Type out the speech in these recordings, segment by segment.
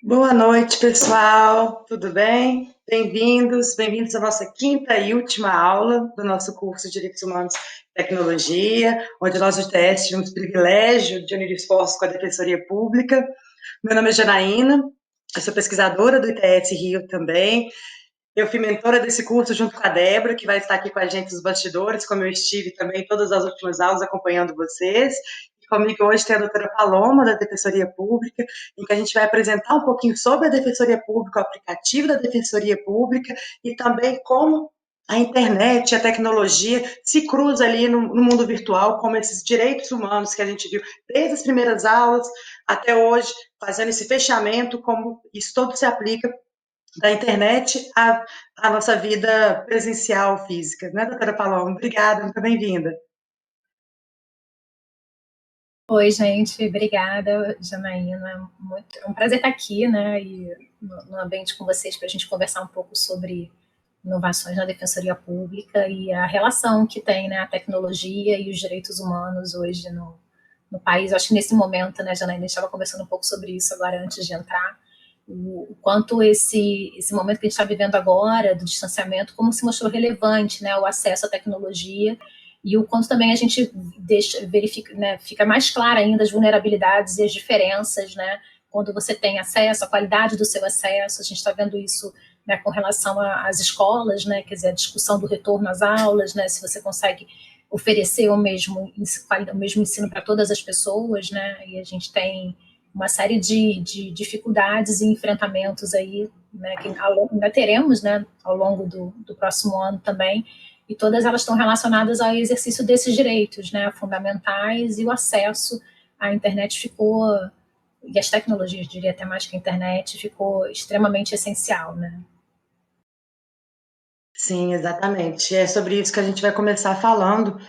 Boa noite, pessoal. Tudo bem? Bem-vindos à nossa quinta e última aula do nosso curso de Direitos Humanos e Tecnologia, onde nós, do ITS, tivemos o privilégio de unir esforços com a Defensoria Pública. Meu nome é Janaína, eu sou pesquisadora do ITS Rio também. Eu fui mentora desse curso junto com a Débora, que vai estar aqui com a gente nos bastidores, como eu estive também em todas as últimas aulas acompanhando vocês. E comigo hoje tem a doutora Paloma, da Defensoria Pública, em que a gente vai apresentar um pouquinho sobre a Defensoria Pública, o aplicativo da Defensoria Pública e também como a internet, a tecnologia se cruza ali no mundo virtual, como esses direitos humanos que a gente viu desde as primeiras aulas até hoje, fazendo esse fechamento, como isso todo se aplica da internet à nossa vida presencial, física, né, doutora Paloma? Obrigada, muito bem-vinda. Oi, gente, obrigada, Janaína. É um prazer estar aqui, né, e no ambiente com vocês para a gente conversar um pouco sobre inovações na Defensoria Pública e a relação que tem, né, a tecnologia e os direitos humanos hoje no país. Eu acho que nesse momento, né, Janaína, a gente estava conversando um pouco sobre isso agora antes de entrar, o quanto esse momento que a gente está vivendo agora, do distanciamento, como se mostrou relevante, né, o acesso à tecnologia e o quanto também a gente verifica, né, fica mais clara ainda as vulnerabilidades e as diferenças, né, quando você tem acesso, a qualidade do seu acesso. A gente está vendo isso, né, com relação às escolas, né, quer dizer, a discussão do retorno às aulas, né, se você consegue oferecer o mesmo ensino para todas as pessoas, né, e a gente tem uma série de dificuldades e enfrentamentos aí, né, que ainda teremos, né, ao longo do próximo ano também, e todas elas estão relacionadas ao exercício desses direitos, né, fundamentais, e o acesso à internet ficou, e as tecnologias, diria até mais que a internet, ficou extremamente essencial, né. Sim, exatamente. É sobre isso que a gente vai começar falando.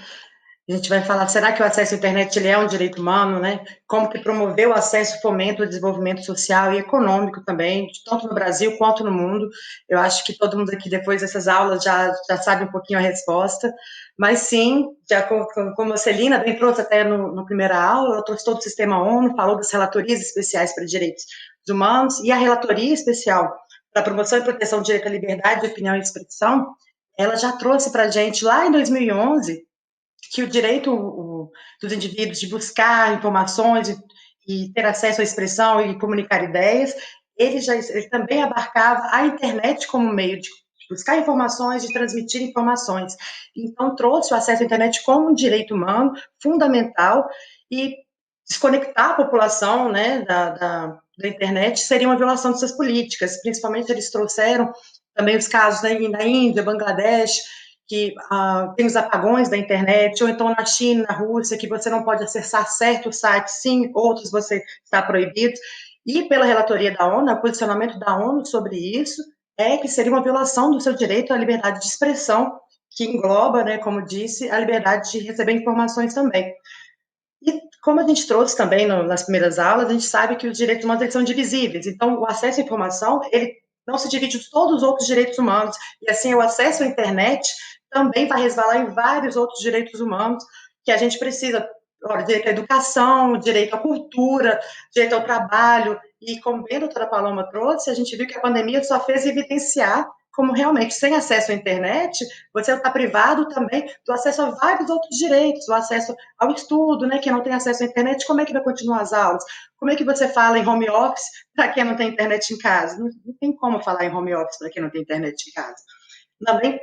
A gente vai falar, será que o acesso à internet ele é um direito humano, né? Como que promover o acesso, fomento, o desenvolvimento social e econômico também, tanto no Brasil quanto no mundo. Eu acho que todo mundo aqui, depois dessas aulas, já sabe um pouquinho a resposta. Mas sim, de acordo como a Celina bem trouxe até no primeira aula, ela trouxe todo o sistema ONU, falou das relatorias especiais para direitos humanos, e a relatoria especial para a promoção e proteção do direito à liberdade de opinião e expressão, ela já trouxe para a gente, lá em 2011, que o direito dos indivíduos de buscar informações e ter acesso à expressão e comunicar ideias, ele também abarcava a internet como meio de buscar informações, de transmitir informações. Então, trouxe o acesso à internet como um direito humano fundamental, e desconectar a população, né, da internet seria uma violação de suas políticas. Principalmente, eles trouxeram também os casos da Índia, Bangladesh, que tem os apagões da internet, ou então na China, na Rússia, que você não pode acessar certos sites, sim, outros você está proibido. E pela relatoria da ONU, o posicionamento da ONU sobre isso é que seria uma violação do seu direito à liberdade de expressão, que engloba, né, como disse, a liberdade de receber informações também. E como a gente trouxe também nas primeiras aulas, a gente sabe que os direitos humanos eles são divisíveis. Então, o acesso à informação, ele não se divide de todos os outros direitos humanos. E assim, o acesso à internet também vai resvalar em vários outros direitos humanos que a gente precisa. Olha, direito à educação, direito à cultura, direito ao trabalho. E como bem a doutora Paloma trouxe, a gente viu que a pandemia só fez evidenciar como realmente, sem acesso à internet, você está privado também do acesso a vários outros direitos, o acesso ao estudo, né? Quem não tem acesso à internet, como é que vai continuar as aulas? Como é que você fala em home office para quem não tem internet em casa? Não tem como falar em home office para quem não tem internet em casa. Também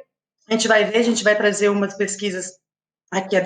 a gente vai ver, a gente vai trazer umas pesquisas aqui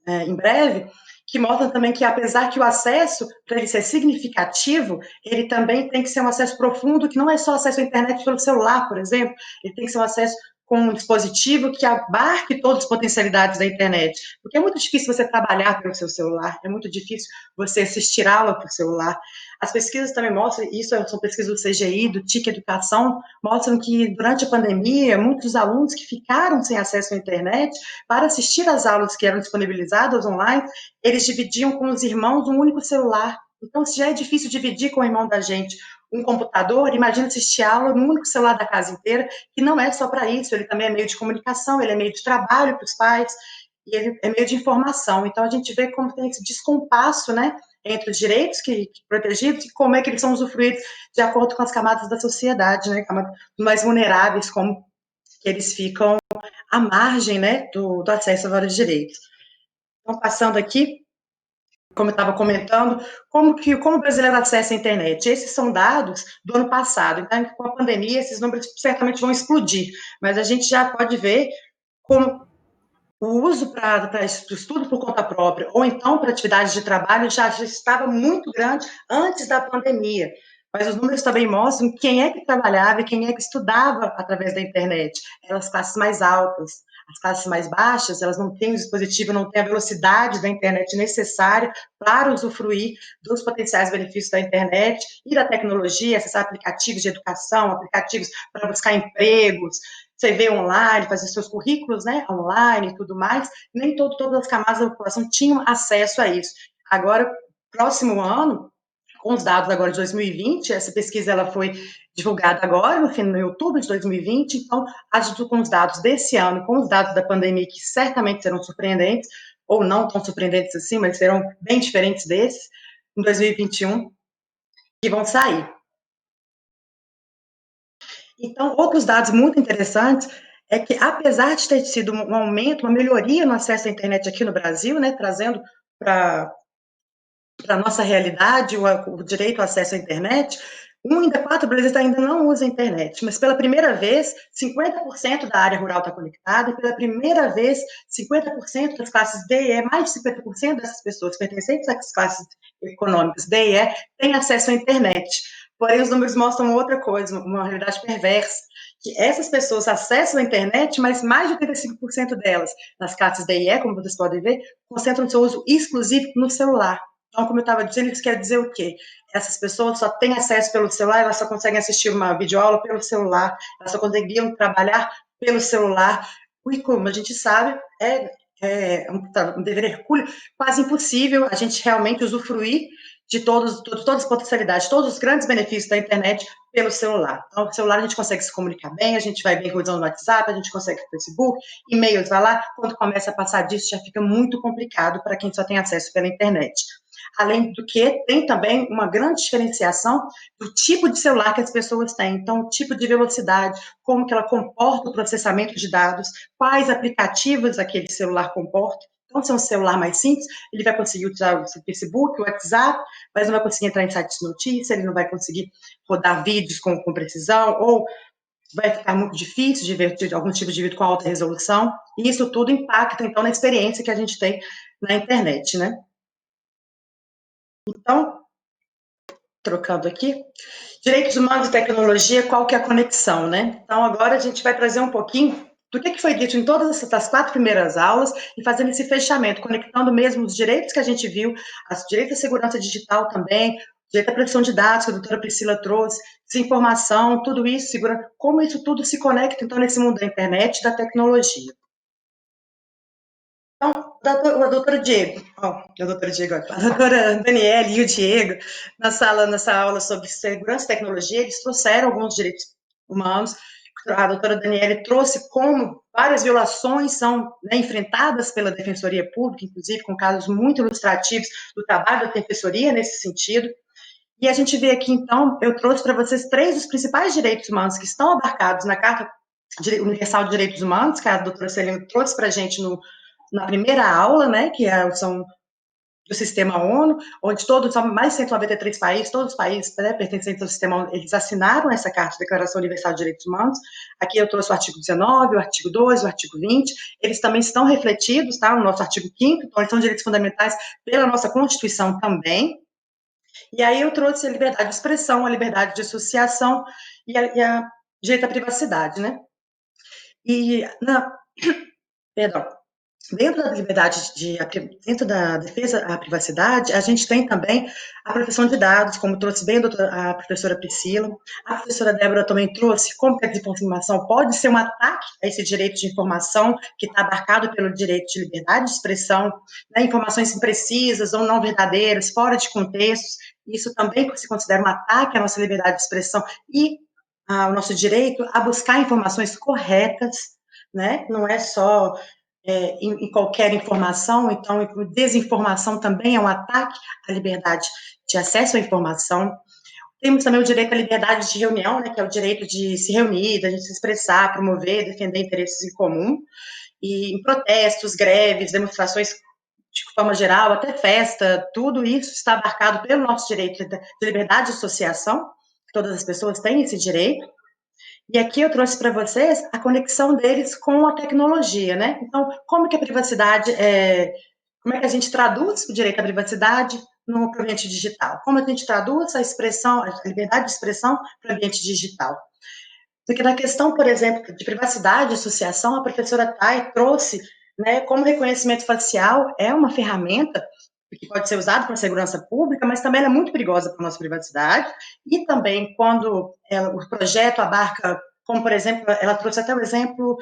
em breve, que mostram também que, apesar que o acesso, para ele ser significativo, ele também tem que ser um acesso profundo, que não é só acesso à internet pelo celular, por exemplo, ele tem que ser um acesso com um dispositivo que abarque todas as potencialidades da internet. Porque é muito difícil você trabalhar pelo seu celular, é muito difícil você assistir aula pelo celular. As pesquisas também mostram, isso são pesquisas do CGI, do TIC Educação, mostram que durante a pandemia, muitos alunos que ficaram sem acesso à internet, para assistir às aulas que eram disponibilizadas online, eles dividiam com os irmãos um único celular. Então, se já é difícil dividir com o irmão da gente um computador, imagina assistir aula no único celular da casa inteira, que não é só para isso, ele também é meio de comunicação, ele é meio de trabalho para os pais. e ele é meio de informação. Então, a gente vê como tem esse descompasso, né, entre os direitos protegidos e como é que eles são usufruídos de acordo com as camadas da sociedade, né, camadas mais vulneráveis, como que eles ficam à margem, né, do acesso a vários direitos. Então, passando aqui, como eu estava comentando, como o brasileiro acessa a internet. Esses são dados do ano passado, então, com a pandemia, esses números certamente vão explodir, mas a gente já pode ver como o uso para estudo por conta própria, ou então para atividades de trabalho, já estava muito grande antes da pandemia. Mas os números também mostram quem é que trabalhava e quem é que estudava através da internet. Eram as classes mais altas. As classes mais baixas, elas não têm o dispositivo, não têm a velocidade da internet necessária para usufruir dos potenciais benefícios da internet e da tecnologia, acessar aplicativos de educação, aplicativos para buscar empregos, você vê online, fazer seus currículos, né, online e tudo mais, nem todas as camadas da população tinham acesso a isso. Agora, próximo ano, com os dados agora de 2020, essa pesquisa ela foi divulgada agora, no outubro de 2020, então, com os dados desse ano, com os dados da pandemia, que certamente serão surpreendentes, ou não tão surpreendentes assim, mas serão bem diferentes desses, em 2021, que vão sair. Então, outros dados muito interessantes é que, apesar de ter sido um aumento, uma melhoria no acesso à internet aqui no Brasil, né, trazendo para a nossa realidade o direito ao acesso à internet, um em 4 brasileiros ainda não usa a internet, mas pela primeira vez, 50% da área rural está conectada, e pela primeira vez, 50% das classes D e E, mais de 50% dessas pessoas pertencentes às classes econômicas D e E, têm acesso à internet. Porém, os números mostram outra coisa, uma realidade perversa, que essas pessoas acessam a internet, mas mais de 85% delas, nas classes D e E, como vocês podem ver, concentram seu uso exclusivo no celular. Então, como eu estava dizendo, isso quer dizer o quê? Essas pessoas só têm acesso pelo celular, elas só conseguem assistir uma videoaula pelo celular, elas só conseguiam trabalhar pelo celular. E como a gente sabe, é um dever hercúleo quase impossível a gente realmente usufruir de todas as potencialidades, todos os grandes benefícios da internet pelo celular. Então, o celular a gente consegue se comunicar bem, a gente vai bem usando o WhatsApp, a gente consegue o Facebook, e-mails, vai lá, quando começa a passar disso já fica muito complicado para quem só tem acesso pela internet. Além do que, tem também uma grande diferenciação do tipo de celular que as pessoas têm. Então, o tipo de velocidade, como que ela comporta o processamento de dados, quais aplicativos aquele celular comporta. Então, se é um celular mais simples, ele vai conseguir usar o Facebook, o WhatsApp, mas não vai conseguir entrar em sites de notícia, ele não vai conseguir rodar vídeos com precisão, ou vai ficar muito difícil de ver algum tipo de vídeo com alta resolução. E isso tudo impacta, então, na experiência que a gente tem na internet, né? Então, trocando aqui, direitos humanos e tecnologia, qual que é a conexão, né? Então, agora a gente vai trazer um pouquinho do que foi dito em todas essas 4 primeiras aulas e fazendo esse fechamento, conectando mesmo os direitos que a gente viu, os direitos à segurança digital também, direito à proteção de dados, que a doutora Priscila trouxe, desinformação, tudo isso, como isso tudo se conecta, então, nesse mundo da internet e da tecnologia. Então, a doutora Diego, a doutora Daniele e o Diego, nessa aula sobre segurança e tecnologia, eles trouxeram alguns direitos humanos. A doutora Daniele trouxe como várias violações são, né, enfrentadas pela Defensoria Pública, inclusive com casos muito ilustrativos do trabalho da Defensoria nesse sentido. E a gente vê aqui, então, eu trouxe para vocês 3 dos principais direitos humanos que estão abarcados na Carta Universal de Direitos Humanos, que a doutora Celina trouxe para a gente na primeira aula, né, que são do sistema ONU, onde são mais de 193 países, todos os países, né, pertencentes ao sistema ONU, eles assinaram essa Carta de Declaração Universal de Direitos Humanos. Aqui eu trouxe o artigo 19, o artigo 12, o artigo 20, eles também estão refletidos, tá, no nosso artigo 5º, então eles são direitos fundamentais pela nossa Constituição também. E aí eu trouxe a liberdade de expressão, a liberdade de associação e a direito à privacidade, né? Perdão. Dentro da defesa à privacidade, a gente tem também a proteção de dados, como trouxe bem a professora Priscila. A professora Débora também trouxe como que a desinformação pode ser um ataque a esse direito de informação que está abarcado pelo direito de liberdade de expressão, né, informações imprecisas ou não verdadeiras, fora de contextos. Isso também se considera um ataque à nossa liberdade de expressão e ao nosso direito a buscar informações corretas, né? Não é só em qualquer informação, então desinformação também é um ataque à liberdade de acesso à informação. Temos também o direito à liberdade de reunião, né, que é o direito de se reunir, de se expressar, promover, defender interesses em comum, e em protestos, greves, demonstrações de forma geral, até festa, tudo isso está abarcado pelo nosso direito de liberdade de associação, todas as pessoas têm esse direito. E aqui eu trouxe para vocês a conexão deles com a tecnologia, né? Então, como que a privacidade, como é que a gente traduz o direito à privacidade no ambiente digital? Como a gente traduz a expressão, a liberdade de expressão para o ambiente digital? Porque na questão, por exemplo, de privacidade, associação, a professora Thay trouxe, né, como reconhecimento facial é uma ferramenta que pode ser usada para a segurança pública, mas também ela é muito perigosa para a nossa privacidade, e também quando o projeto abarca, como por exemplo, ela trouxe até o exemplo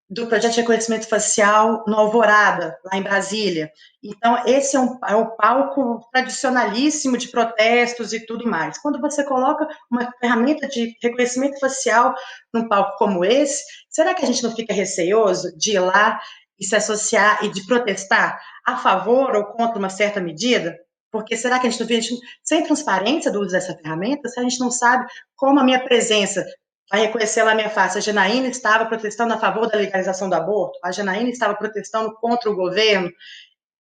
do projeto de reconhecimento facial no Alvorada, lá em Brasília. Então, esse é o palco tradicionalíssimo de protestos e tudo mais. Quando você coloca uma ferramenta de reconhecimento facial num palco como esse, será que a gente não fica receoso de ir lá e se associar e de protestar a favor ou contra uma certa medida? Porque será que a gente não vê, sem transparência do uso dessa ferramenta, se a gente não sabe como a minha presença vai reconhecer lá a minha face? A Janaína estava protestando a favor da legalização do aborto, a Janaína estava protestando contra o governo.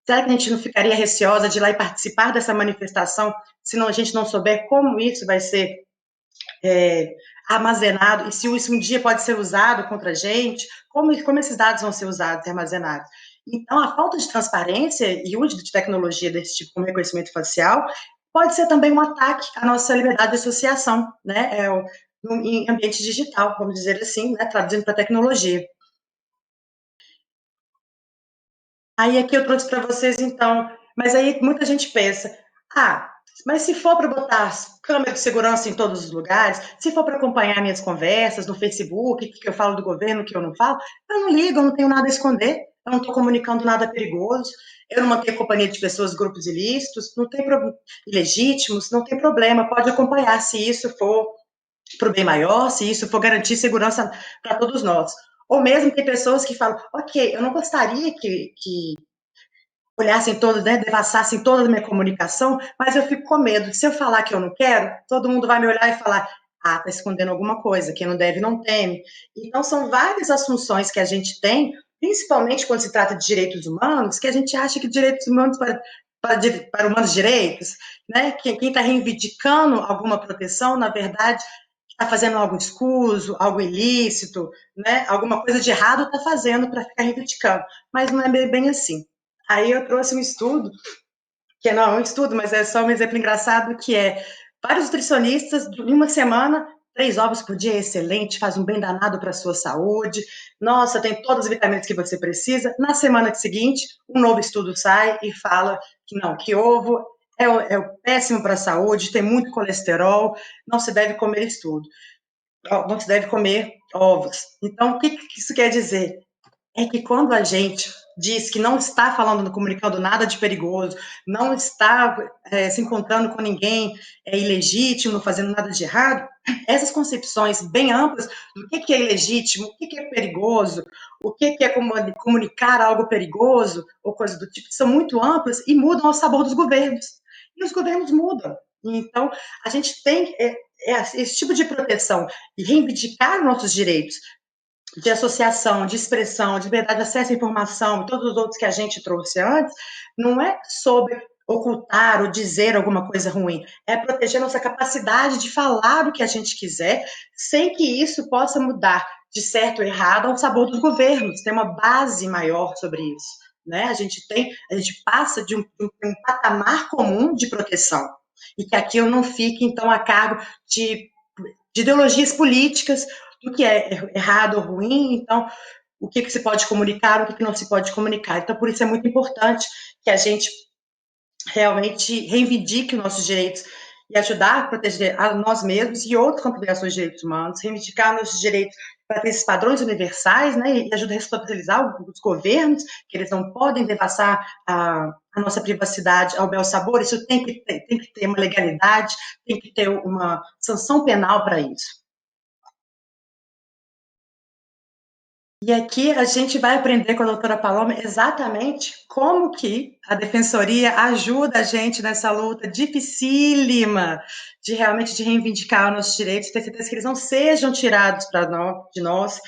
Será que a gente não ficaria receosa de ir lá e participar dessa manifestação, se a gente não souber como isso vai ser armazenado, e se isso um dia pode ser usado contra a gente, como esses dados vão ser usados e armazenados? Então, a falta de transparência e uso de tecnologia desse tipo, como reconhecimento facial, pode ser também um ataque à nossa liberdade de associação, né? Em ambiente digital, vamos dizer assim, né? Traduzindo para tecnologia. Aí aqui eu trouxe para vocês, então, mas aí muita gente pensa, mas se for para botar câmera de segurança em todos os lugares, se for para acompanhar minhas conversas no Facebook, que eu falo do governo, que eu não falo, eu não ligo, eu não tenho nada a esconder, eu não estou comunicando nada perigoso, eu não mantenho companhia de pessoas, grupos ilícitos, não tem ilegítimos, não tem problema, pode acompanhar se isso for para o bem maior, se isso for garantir segurança para todos nós. Ou mesmo tem pessoas que falam, ok, eu não gostaria que olhassem todos, né, devassassem toda a minha comunicação, mas eu fico com medo. Se eu falar que eu não quero, todo mundo vai me olhar e falar, tá escondendo alguma coisa, quem não deve não teme. Então, são várias assunções que a gente tem, principalmente quando se trata de direitos humanos, que a gente acha que direitos humanos para humanos direitos, né? Quem está reivindicando alguma proteção, na verdade, está fazendo algo escuso, algo ilícito, né? Alguma coisa de errado está fazendo para ficar reivindicando, mas não é bem assim. Aí eu trouxe um estudo, que não é um estudo, mas é só um exemplo engraçado, que é vários nutricionistas, em uma semana, 3 ovos por dia é excelente, faz um bem danado para a sua saúde, nossa, tem todas as vitaminas que você precisa. Na semana seguinte, um novo estudo sai e fala que não, que ovo é péssimo para a saúde, tem muito colesterol, não se deve comer isso tudo, não se deve comer ovos. Então, o que isso quer dizer? É que quando a gente diz que não está falando, comunicando nada de perigoso, não está se encontrando com ninguém ilegítimo, fazendo nada de errado, essas concepções bem amplas do que é ilegítimo, o que é perigoso, o que é comunicar algo perigoso, ou coisa do tipo, são muito amplas e mudam ao sabor dos governos. E os governos mudam. Então, a gente tem esse tipo de proteção e reivindicar nossos direitos de associação, de expressão, de liberdade de acesso à informação, e todos os outros que a gente trouxe antes, não é sobre ocultar ou dizer alguma coisa ruim, é proteger nossa capacidade de falar o que a gente quiser, sem que isso possa mudar de certo ou errado ao sabor dos governos. Tem uma base maior sobre isso, né? A gente passa de um patamar comum de proteção, e que aquilo não fique, então, a cargo de ideologias políticas, do que é errado ou ruim, então, o que se pode comunicar, o que não se pode comunicar. Então, por isso é muito importante que a gente realmente reivindique os nossos direitos e ajudar a proteger a nós mesmos e outras compreensões de direitos humanos, reivindicar nossos direitos para ter esses padrões universais, né, e ajudar a responsabilizar os governos, que eles não podem devassar a nossa privacidade ao bel sabor. Isso tem que ter uma legalidade, tem que ter uma sanção penal para isso. E aqui a gente vai aprender com a doutora Paloma exatamente como que a defensoria ajuda a gente nessa luta dificílima de realmente de reivindicar os nossos direitos, ter certeza que eles não sejam tirados de nós,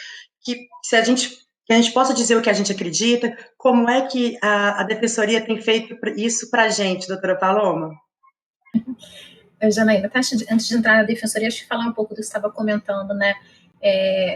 que a gente possa dizer o que a gente acredita. Como é que a defensoria tem feito isso para a gente, doutora Paloma? Janaína, antes de entrar na defensoria, acho que falar um pouco do que você estava comentando, né?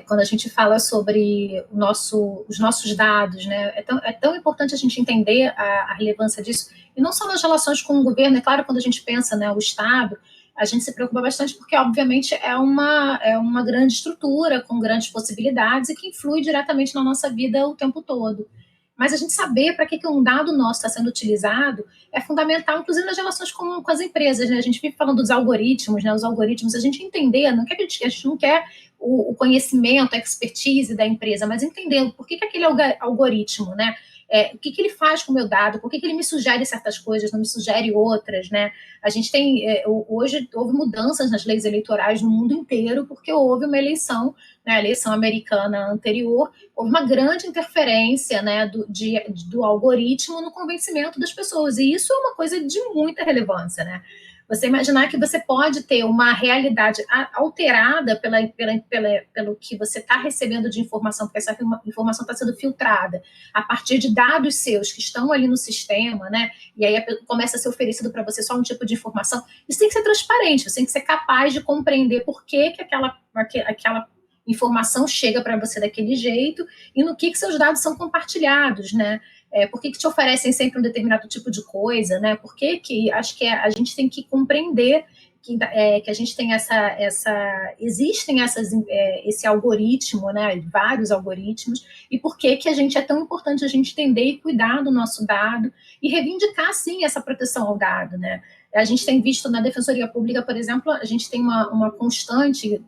Quando a gente fala sobre os nossos dados, né? É tão importante a gente entender a relevância disso, e não só nas relações com o governo. É claro, quando a gente pensa, né, o Estado, a gente se preocupa bastante porque, obviamente, é uma grande estrutura, com grandes possibilidades e que influi diretamente na nossa vida o tempo todo. Mas a gente saber para que um dado nosso está sendo utilizado é fundamental, inclusive nas relações com as empresas, né? A gente vive falando dos algoritmos, né? Os algoritmos, a gente entender, não quer que a gente não quer o conhecimento, a expertise da empresa, mas entender por que aquele algoritmo, né? O que ele faz com o meu dado, por que ele me sugere certas coisas, não me sugere outras, né? A gente tem, hoje, houve mudanças nas leis eleitorais no mundo inteiro, porque houve uma eleição, né, a eleição americana anterior, houve uma grande interferência, né, do algoritmo no convencimento das pessoas, e isso é uma coisa de muita relevância, né? Você imaginar que você pode ter uma realidade alterada pelo que você está recebendo de informação, porque essa informação está sendo filtrada a partir de dados seus que estão ali no sistema, né? E aí começa a ser oferecido para você só um tipo de informação. Isso tem que ser transparente, você tem que ser capaz de compreender por que aquela informação chega para você daquele jeito e no que seus dados são compartilhados, né? Por que te oferecem sempre um determinado tipo de coisa, né? Por que acho que a gente tem que compreender que a gente tem existem esse algoritmo, né? Vários algoritmos, e por que a gente é tão importante a gente entender e cuidar do nosso dado e reivindicar, sim, essa proteção ao dado, né? A gente tem visto na Defensoria Pública, por exemplo, a gente tem uma constante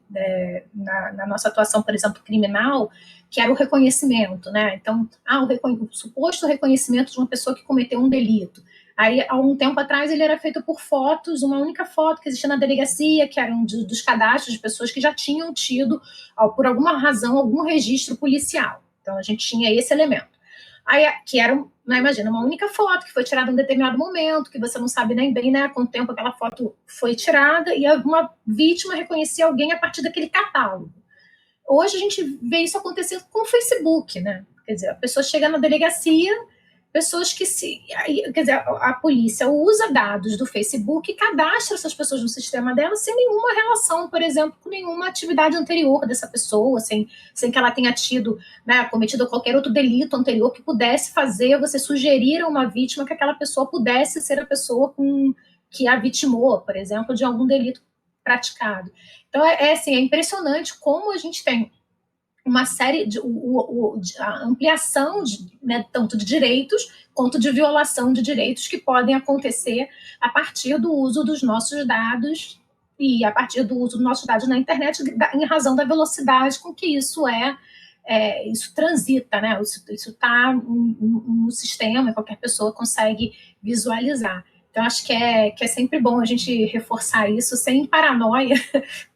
na nossa atuação, por exemplo, criminal, que era o reconhecimento, né? Então, o suposto reconhecimento de uma pessoa que cometeu um delito. Aí, há um tempo atrás, ele era feito por fotos, uma única foto que existia na delegacia, que eram dos cadastros de pessoas que já tinham tido, por alguma razão, algum registro policial. Então, a gente tinha esse elemento. Aí, que era, né, imagina, uma única foto que foi tirada em um determinado momento, que você não sabe nem bem, né, quanto tempo aquela foto foi tirada, e uma vítima reconhecia alguém a partir daquele catálogo. Hoje a gente vê isso acontecer com o Facebook, né? Quer dizer, a pessoa chega na delegacia, pessoas que quer dizer, a polícia usa dados do Facebook e cadastra essas pessoas no sistema dela sem nenhuma relação, por exemplo, com nenhuma atividade anterior dessa pessoa, sem que ela tenha tido, né, cometido qualquer outro delito anterior que pudesse fazer você sugerir a uma vítima que aquela pessoa pudesse ser a pessoa que a vitimou, por exemplo, de algum delito praticado. Então, assim, é impressionante como a gente tem uma série de a ampliação né, tanto de direitos quanto de violação de direitos que podem acontecer a partir do uso dos nossos dados e a partir do uso dos nossos dados na internet em razão da velocidade com que isso isso transita, né? Isso está no sistema, qualquer pessoa consegue visualizar. Então, acho que é sempre bom a gente reforçar isso sem paranoia,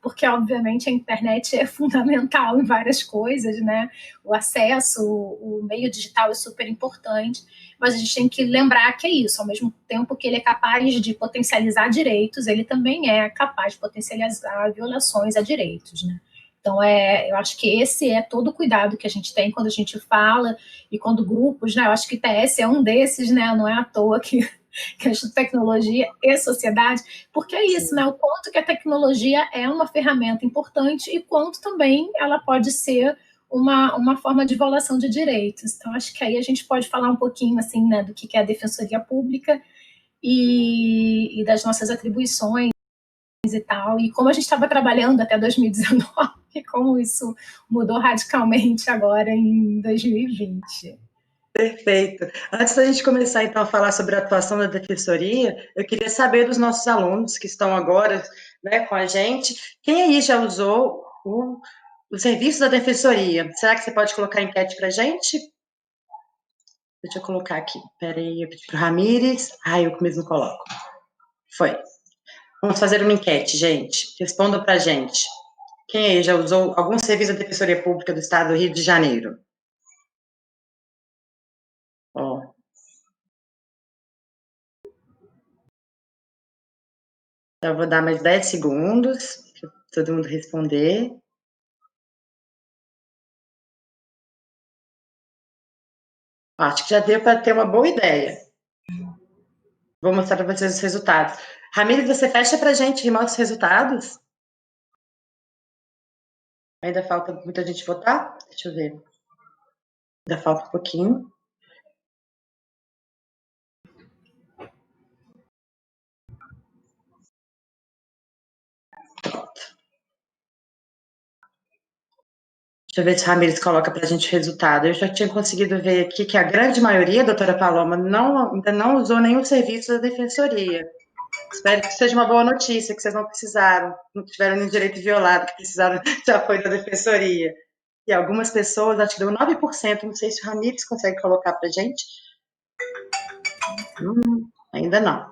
porque, obviamente, a internet é fundamental em várias coisas, né? O acesso, o meio digital é super importante, mas a gente tem que lembrar que é isso, ao mesmo tempo que ele é capaz de potencializar direitos, ele também é capaz de potencializar violações a direitos, né? Então, eu acho que esse é todo o cuidado que a gente tem quando a gente fala e quando grupos, né? Eu acho que TS é um desses, né? Não é à toa que estuda tecnologia e sociedade, porque é isso, né? O quanto que a tecnologia é uma ferramenta importante e quanto também ela pode ser uma forma de violação de direitos. Então, acho que aí a gente pode falar um pouquinho, assim, né, do que é a Defensoria Pública e das nossas atribuições e tal, e como a gente estava trabalhando até 2019, e como isso mudou radicalmente agora em 2020. Perfeito. Antes da gente começar, então, a falar sobre a atuação da Defensoria, eu queria saber dos nossos alunos que estão agora, né, com a gente, quem aí já usou o serviço da Defensoria? Será que você pode colocar a enquete para a gente? Deixa eu colocar aqui. Peraí, eu pedi para o Ramires. Eu mesmo coloco. Foi. Vamos fazer uma enquete, gente. Respondam para a gente. Quem aí já usou algum serviço da Defensoria Pública do Estado do Rio de Janeiro? Então, eu vou dar mais 10 segundos para todo mundo responder. Acho que já deu para ter uma boa ideia. Vou mostrar para vocês os resultados. Ramiro, você fecha para a gente e mostra os resultados? Ainda falta muita gente votar? Deixa eu ver. Ainda falta um pouquinho. Pronto. Deixa eu ver se o Ramires coloca para a gente o resultado. Eu já tinha conseguido ver aqui que a grande maioria, doutora Paloma, ainda não usou nenhum serviço da Defensoria. Espero que seja uma boa notícia, que vocês não precisaram, não tiveram nenhum direito violado, que precisaram de apoio da Defensoria. E algumas pessoas, acho que deu 9%, não sei se o Ramires consegue colocar para a gente. Ainda não.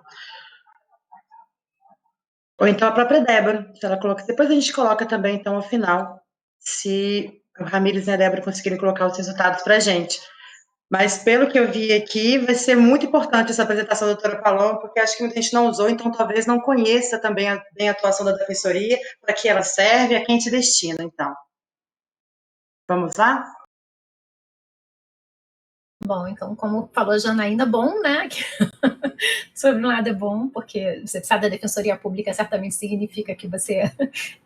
Ou então a própria Débora, se ela coloca. Depois a gente coloca também, então, ao final, se o Ramires e a Débora conseguirem colocar os resultados para a gente. Mas, pelo que eu vi aqui, vai ser muito importante essa apresentação da doutora Paloma, porque acho que muita gente não usou, então talvez não conheça também bem a atuação da Defensoria, para que ela serve e a quem se destina, então. Vamos lá? Bom, então, como falou a Janaína, bom, né? Sobre um lado é bom, porque você precisar da Defensoria Pública certamente significa que você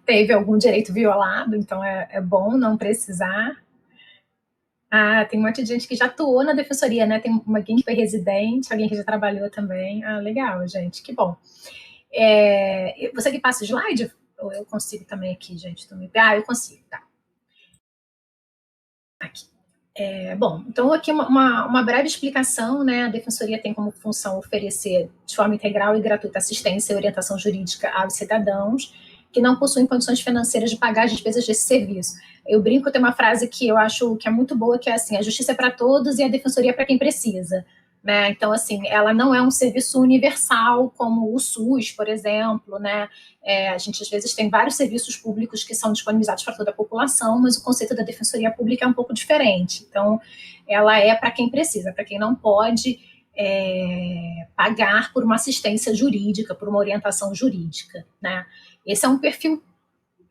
teve algum direito violado, então é bom não precisar. Ah, tem um monte de gente que já atuou na Defensoria, né? Tem alguém que foi residente, alguém que já trabalhou também. Ah, legal, gente, que bom. Você que passa o slide? Ou eu consigo também aqui, gente? Eu consigo, tá. Aqui. Bom, então aqui uma breve explicação, né? A Defensoria tem como função oferecer de forma integral e gratuita assistência e orientação jurídica aos cidadãos que não possuem condições financeiras de pagar as despesas desse serviço. Eu brinco, tem uma frase que eu acho que é muito boa, que é assim: a justiça é para todos e a Defensoria é para quem precisa. Né? Então, assim, ela não é um serviço universal como o SUS, por exemplo, né? A gente, às vezes, tem vários serviços públicos que são disponibilizados para toda a população, mas o conceito da Defensoria Pública é um pouco diferente. Então, ela é para quem precisa, para quem não pode pagar por uma assistência jurídica, por uma orientação jurídica, né? Esse é um perfil,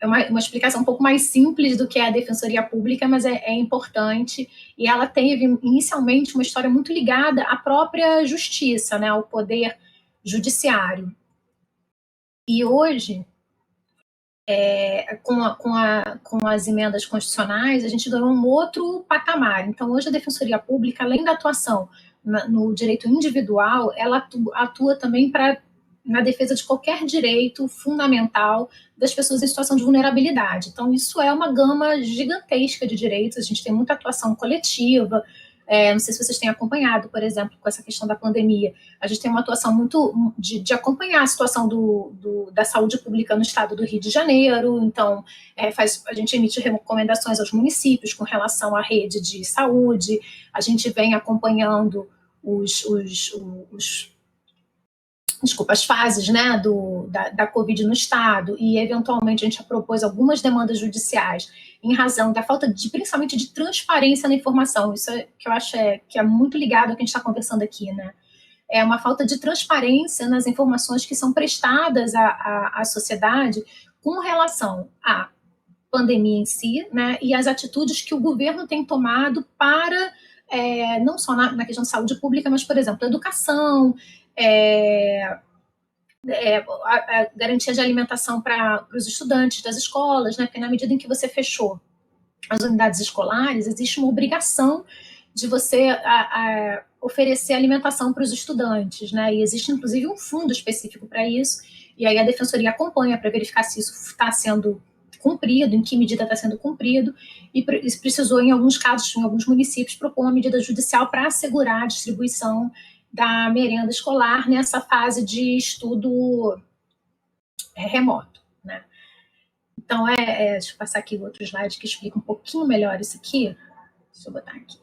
é uma explicação um pouco mais simples do que é a Defensoria Pública, mas é importante, e ela teve inicialmente uma história muito ligada à própria justiça, né, ao poder judiciário. E hoje, com as emendas constitucionais, a gente ganhou um outro patamar. Então, hoje a Defensoria Pública, além da atuação no direito individual, ela atua também na defesa de qualquer direito fundamental das pessoas em situação de vulnerabilidade. Então, isso é uma gama gigantesca de direitos, a gente tem muita atuação coletiva, não sei se vocês têm acompanhado, por exemplo, com essa questão da pandemia, a gente tem uma atuação muito de acompanhar a situação da saúde pública no estado do Rio de Janeiro, então a gente emite recomendações aos municípios com relação à rede de saúde, a gente vem acompanhando as fases, né, da Covid no Estado, e eventualmente a gente já propôs algumas demandas judiciais em razão da falta principalmente de transparência na informação. Isso que eu acho que é muito ligado ao que a gente está conversando aqui, né? É uma falta de transparência nas informações que são prestadas à sociedade com relação à pandemia em si, né, e as atitudes que o governo tem tomado para, não só na questão de saúde pública, mas, por exemplo, educação, a garantia de alimentação para os estudantes das escolas, né? Porque na medida em que você fechou as unidades escolares, existe uma obrigação de você oferecer alimentação para os estudantes, né? E existe, inclusive, um fundo específico para isso, e aí a Defensoria acompanha para verificar se isso está sendo cumprido, em que medida está sendo cumprido, e precisou, em alguns casos, em alguns municípios, propor uma medida judicial para assegurar a distribuição da merenda escolar nessa fase de estudo remoto, né? Então, deixa eu passar aqui outro slide que explica um pouquinho melhor isso aqui. Deixa eu botar aqui.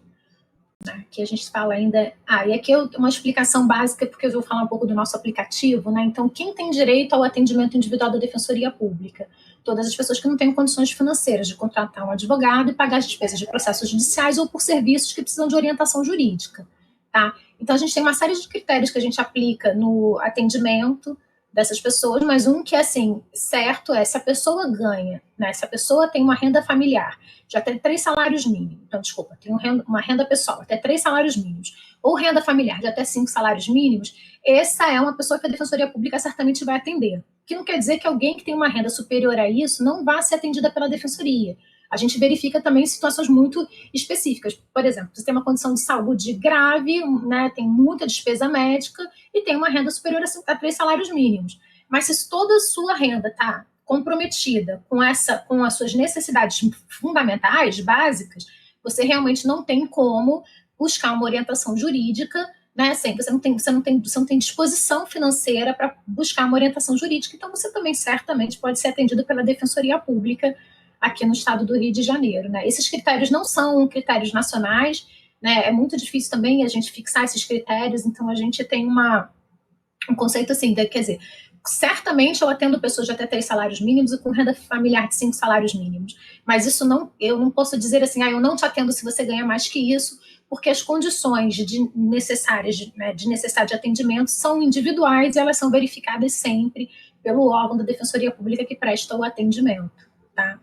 Aqui a gente fala ainda... e aqui uma explicação básica, porque eu vou falar um pouco do nosso aplicativo, né? Então, quem tem direito ao atendimento individual da Defensoria Pública? Todas as pessoas que não têm condições financeiras de contratar um advogado e pagar as despesas de processos judiciais ou por serviços que precisam de orientação jurídica, tá? Então, a gente tem uma série de critérios que a gente aplica no atendimento, dessas pessoas, mas um que, assim, certo é, se a pessoa ganha, né, se a pessoa tem uma renda familiar, já tem 3 salários mínimos, então, desculpa, tem uma renda pessoal, até 3 salários mínimos, ou renda familiar de até 5 salários mínimos, essa é uma pessoa que a Defensoria Pública certamente vai atender. Que não quer dizer que alguém que tem uma renda superior a isso não vá ser atendida pela Defensoria. A gente verifica também situações muito específicas. Por exemplo, você tem uma condição de saúde grave, né, tem muita despesa médica e tem uma renda superior a 3 salários mínimos. Mas se toda a sua renda está comprometida com as suas necessidades fundamentais, básicas, você realmente não tem como buscar uma orientação jurídica, né? Assim, você não tem disposição financeira para buscar uma orientação jurídica, então você também certamente pode ser atendido pela Defensoria Pública aqui no estado do Rio de Janeiro, né? Esses critérios não são critérios nacionais, né? É muito difícil também a gente fixar esses critérios, então a gente tem um conceito assim, quer dizer, certamente eu atendo pessoas de até 3 salários mínimos e com renda familiar de 5 salários mínimos, mas isso não, eu não posso dizer assim, eu não te atendo se você ganha mais que isso, porque as condições necessárias, né, de necessidade de atendimento são individuais e elas são verificadas sempre pelo órgão da Defensoria Pública que presta o atendimento, tá?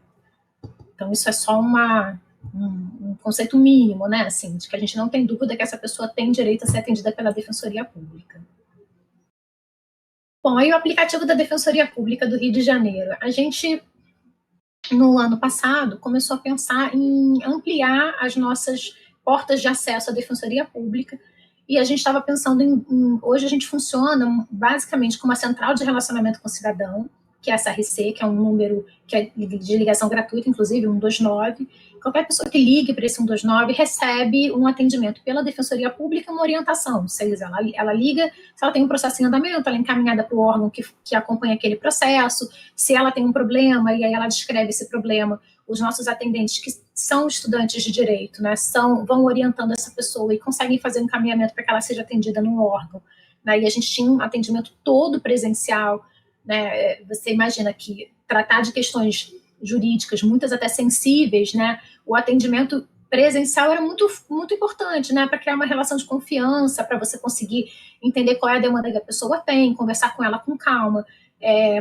Então, isso é só um conceito mínimo, né, assim, de que a gente não tem dúvida que essa pessoa tem direito a ser atendida pela Defensoria Pública. Bom, aí o aplicativo da Defensoria Pública do Rio de Janeiro. A gente, no ano passado, começou a pensar em ampliar as nossas portas de acesso à Defensoria Pública, e a gente estava pensando hoje a gente funciona basicamente com uma central de relacionamento com o cidadão, que é a SRC, que é um número que é de ligação gratuita, inclusive, 129. Qualquer pessoa que ligue para esse 129 recebe um atendimento pela Defensoria Pública, uma orientação. Ou seja, ela liga, se ela tem um processo em andamento, ela é encaminhada para o órgão que acompanha aquele processo, se ela tem um problema, e aí ela descreve esse problema. Os nossos atendentes, que são estudantes de direito, né, vão orientando essa pessoa e conseguem fazer um encaminhamento para que ela seja atendida num órgão. Né, e a gente tinha um atendimento todo presencial, né? Você imagina que tratar de questões jurídicas, muitas até sensíveis, né? O atendimento presencial era muito, muito importante, né? Para criar uma relação de confiança, para você conseguir entender qual é a demanda que a pessoa tem, conversar com ela com calma,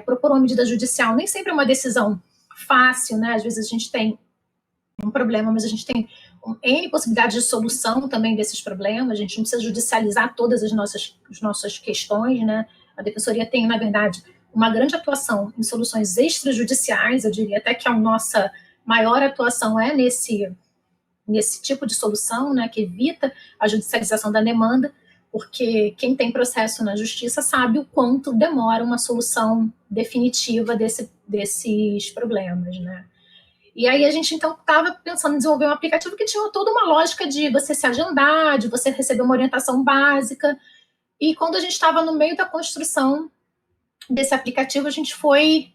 propor uma medida judicial. Nem sempre é uma decisão fácil, né? Às vezes a gente tem um problema, mas a gente tem N possibilidades de solução também desses problemas. A gente não precisa judicializar todas as nossas questões, né? A Defensoria tem, na verdade, uma grande atuação em soluções extrajudiciais, eu diria até que a nossa maior atuação é nesse tipo de solução, né, que evita a judicialização da demanda, porque quem tem processo na justiça sabe o quanto demora uma solução definitiva desses problemas, né. E aí a gente, então, estava pensando em desenvolver um aplicativo que tinha toda uma lógica de você se agendar, de você receber uma orientação básica, e quando a gente estava no meio da construção desse aplicativo, a gente foi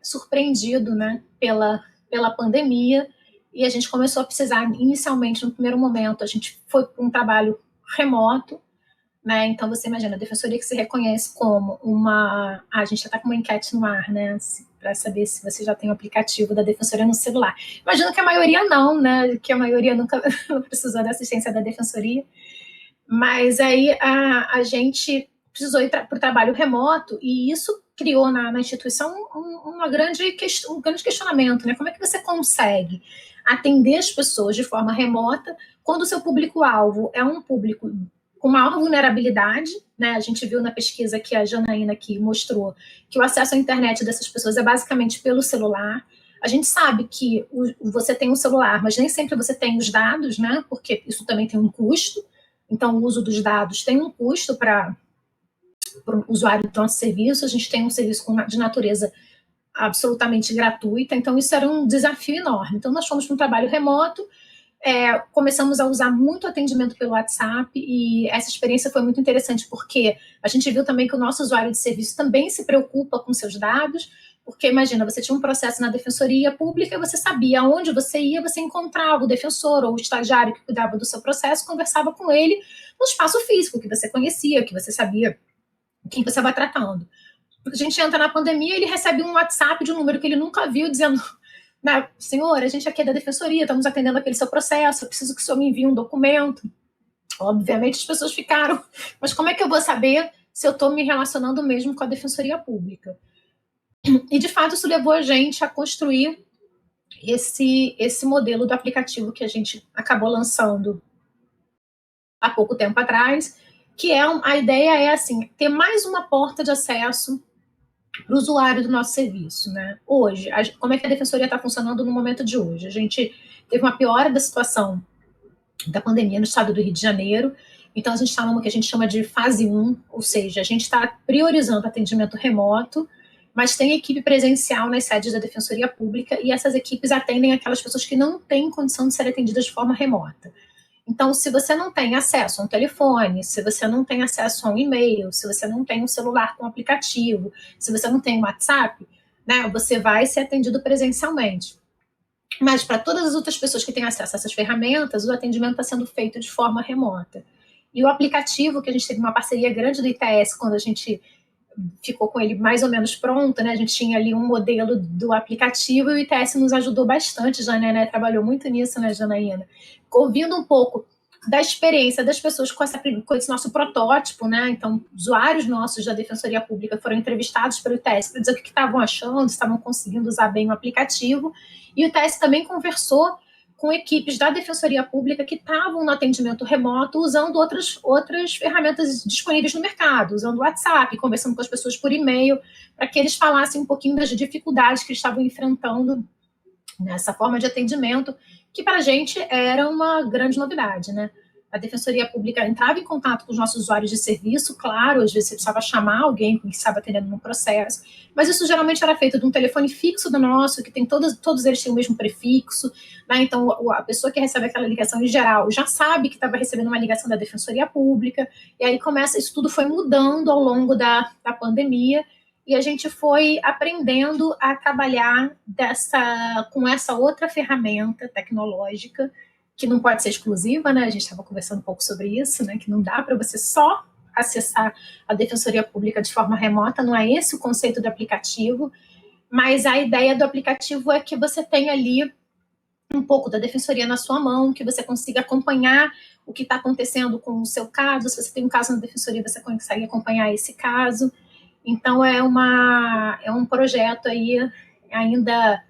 surpreendido, né, pela pandemia, e a gente começou a precisar, inicialmente, no primeiro momento, a gente foi para um trabalho remoto, né, então você imagina, a Defensoria que se reconhece como a gente já está com uma enquete no ar, né, para saber se você já tem o aplicativo da Defensoria no celular. Imagino que a maioria não, né, que a maioria nunca precisou da assistência da Defensoria, mas aí a gente precisou ir para o trabalho remoto, e isso criou na instituição um grande questionamento, né? Como é que você consegue atender as pessoas de forma remota quando o seu público-alvo é um público com maior vulnerabilidade, né? A gente viu na pesquisa que a Janaína aqui mostrou que o acesso à internet dessas pessoas é basicamente pelo celular. A gente sabe que você tem um celular, mas nem sempre você tem os dados, né? Porque isso também tem um custo. Então, o uso dos dados tem um custo para o usuário do nosso serviço. A gente tem um serviço de natureza absolutamente gratuita, então isso era um desafio enorme. Então, nós fomos para um trabalho remoto, começamos a usar muito atendimento pelo WhatsApp, e essa experiência foi muito interessante, porque a gente viu também que o nosso usuário de serviço também se preocupa com seus dados, porque imagina, você tinha um processo na Defensoria Pública e você sabia aonde você ia, você encontrava o defensor ou o estagiário que cuidava do seu processo, conversava com ele no espaço físico, que você conhecia, que você sabia quem você estava tratando. A gente entra na pandemia, ele recebe um WhatsApp de um número que ele nunca viu, dizendo: senhor, a gente aqui é da Defensoria, estamos atendendo aquele seu processo, eu preciso que o senhor me envie um documento. Obviamente as pessoas ficaram, mas como é que eu vou saber se eu estou me relacionando mesmo com a Defensoria Pública. E, de fato, isso levou a gente a construir esse modelo do aplicativo que a gente acabou lançando há pouco tempo atrás, que a ideia é assim, ter mais uma porta de acesso para o usuário do nosso serviço, né? Hoje, como é que a Defensoria está funcionando no momento de hoje? A gente teve uma piora da situação da pandemia no estado do Rio de Janeiro, então a gente está numa que a gente chama de fase 1, ou seja, a gente está priorizando atendimento remoto, mas tem equipe presencial nas sedes da Defensoria Pública e essas equipes atendem aquelas pessoas que não têm condição de ser atendidas de forma remota. Então, se você não tem acesso a um telefone, se você não tem acesso a um e-mail, se você não tem um celular com aplicativo, se você não tem um WhatsApp, né, você vai ser atendido presencialmente. Mas para todas as outras pessoas que têm acesso a essas ferramentas, o atendimento está sendo feito de forma remota. E o aplicativo, que a gente teve uma parceria grande do ITS, quando a gente ficou com ele mais ou menos pronto, né? A gente tinha ali um modelo do aplicativo e o ITS nos ajudou bastante, Janaína, trabalhou muito nisso, né, Janaína? Ouvindo um pouco da experiência das pessoas com esse nosso protótipo, né? Então, usuários nossos da Defensoria Pública foram entrevistados pelo ITS para dizer o que estavam achando, se estavam conseguindo usar bem o aplicativo, e o ITS também conversou com equipes da Defensoria Pública que estavam no atendimento remoto usando outras ferramentas disponíveis no mercado, usando o WhatsApp, conversando com as pessoas por e-mail, para que eles falassem um pouquinho das dificuldades que eles estavam enfrentando nessa forma de atendimento, que para a gente era uma grande novidade, né? A Defensoria Pública entrava em contato com os nossos usuários de serviço, claro, às vezes você precisava chamar alguém que estava atendendo no processo, mas isso geralmente era feito de um telefone fixo do nosso, que tem todos eles têm o mesmo prefixo, né? Então a pessoa que recebe aquela ligação em geral já sabe que estava recebendo uma ligação da Defensoria Pública, e aí isso tudo foi mudando ao longo da pandemia, e a gente foi aprendendo a trabalhar com essa outra ferramenta tecnológica, que não pode ser exclusiva, né? A gente estava conversando um pouco sobre isso, né? Que não dá para você só acessar a Defensoria Pública de forma remota, não é esse o conceito do aplicativo, mas a ideia do aplicativo é que você tenha ali um pouco da Defensoria na sua mão, que você consiga acompanhar o que está acontecendo com o seu caso. Se você tem um caso na Defensoria, você consegue acompanhar esse caso. Então, é um projeto aí ainda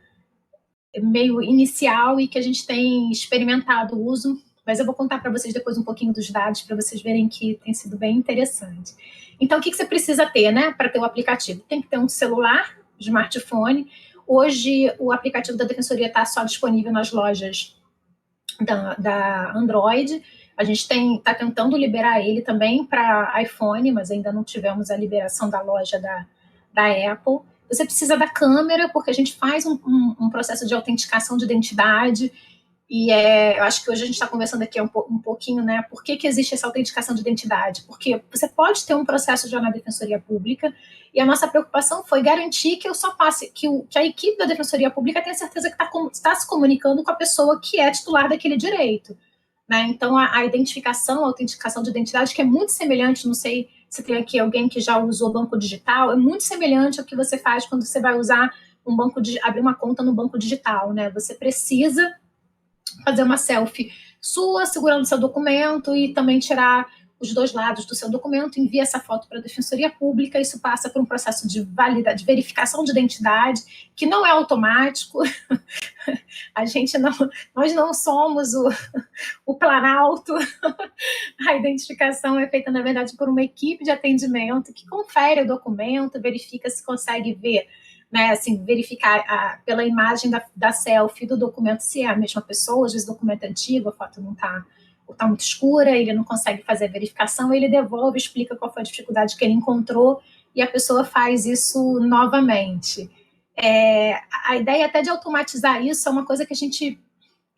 meio inicial e que a gente tem experimentado o uso, mas eu vou contar para vocês depois um pouquinho dos dados para vocês verem que tem sido bem interessante. Então, o que você precisa ter, né, para ter o aplicativo? Tem que ter um celular, smartphone. Hoje, o aplicativo da Defensoria está só disponível nas lojas da Android. A gente está tentando liberar ele também para iPhone, mas ainda não tivemos a liberação da loja da Apple. Você precisa da câmera, porque a gente faz um processo de autenticação de identidade, e eu acho que hoje a gente está conversando aqui um pouquinho, né, por que existe essa autenticação de identidade? Porque você pode ter um processo já na Defensoria Pública, e a nossa preocupação foi garantir que eu só passe, que a equipe da Defensoria Pública tenha certeza que está se comunicando com a pessoa que é titular daquele direito, né? Então, a identificação, a autenticação de identidade, que é muito semelhante, não sei se tem aqui alguém que já usou banco digital, é muito semelhante ao que você faz quando você vai usar abrir uma conta no banco digital, né? Você precisa fazer uma selfie sua, segurando seu documento e também tirar os dois lados do seu documento, envia essa foto para a Defensoria Pública, isso passa por um processo de validade, de verificação de identidade, que não é automático. Nós não somos o Planalto. A identificação é feita, na verdade, por uma equipe de atendimento que confere o documento, verifica se consegue ver, né, assim, verificar pela imagem da selfie do documento se é a mesma pessoa. Às vezes o documento é antigo, a foto não está muito escura, ele não consegue fazer a verificação, ele devolve, explica qual foi a dificuldade que ele encontrou e a pessoa faz isso novamente. A ideia até de automatizar isso é uma coisa que a gente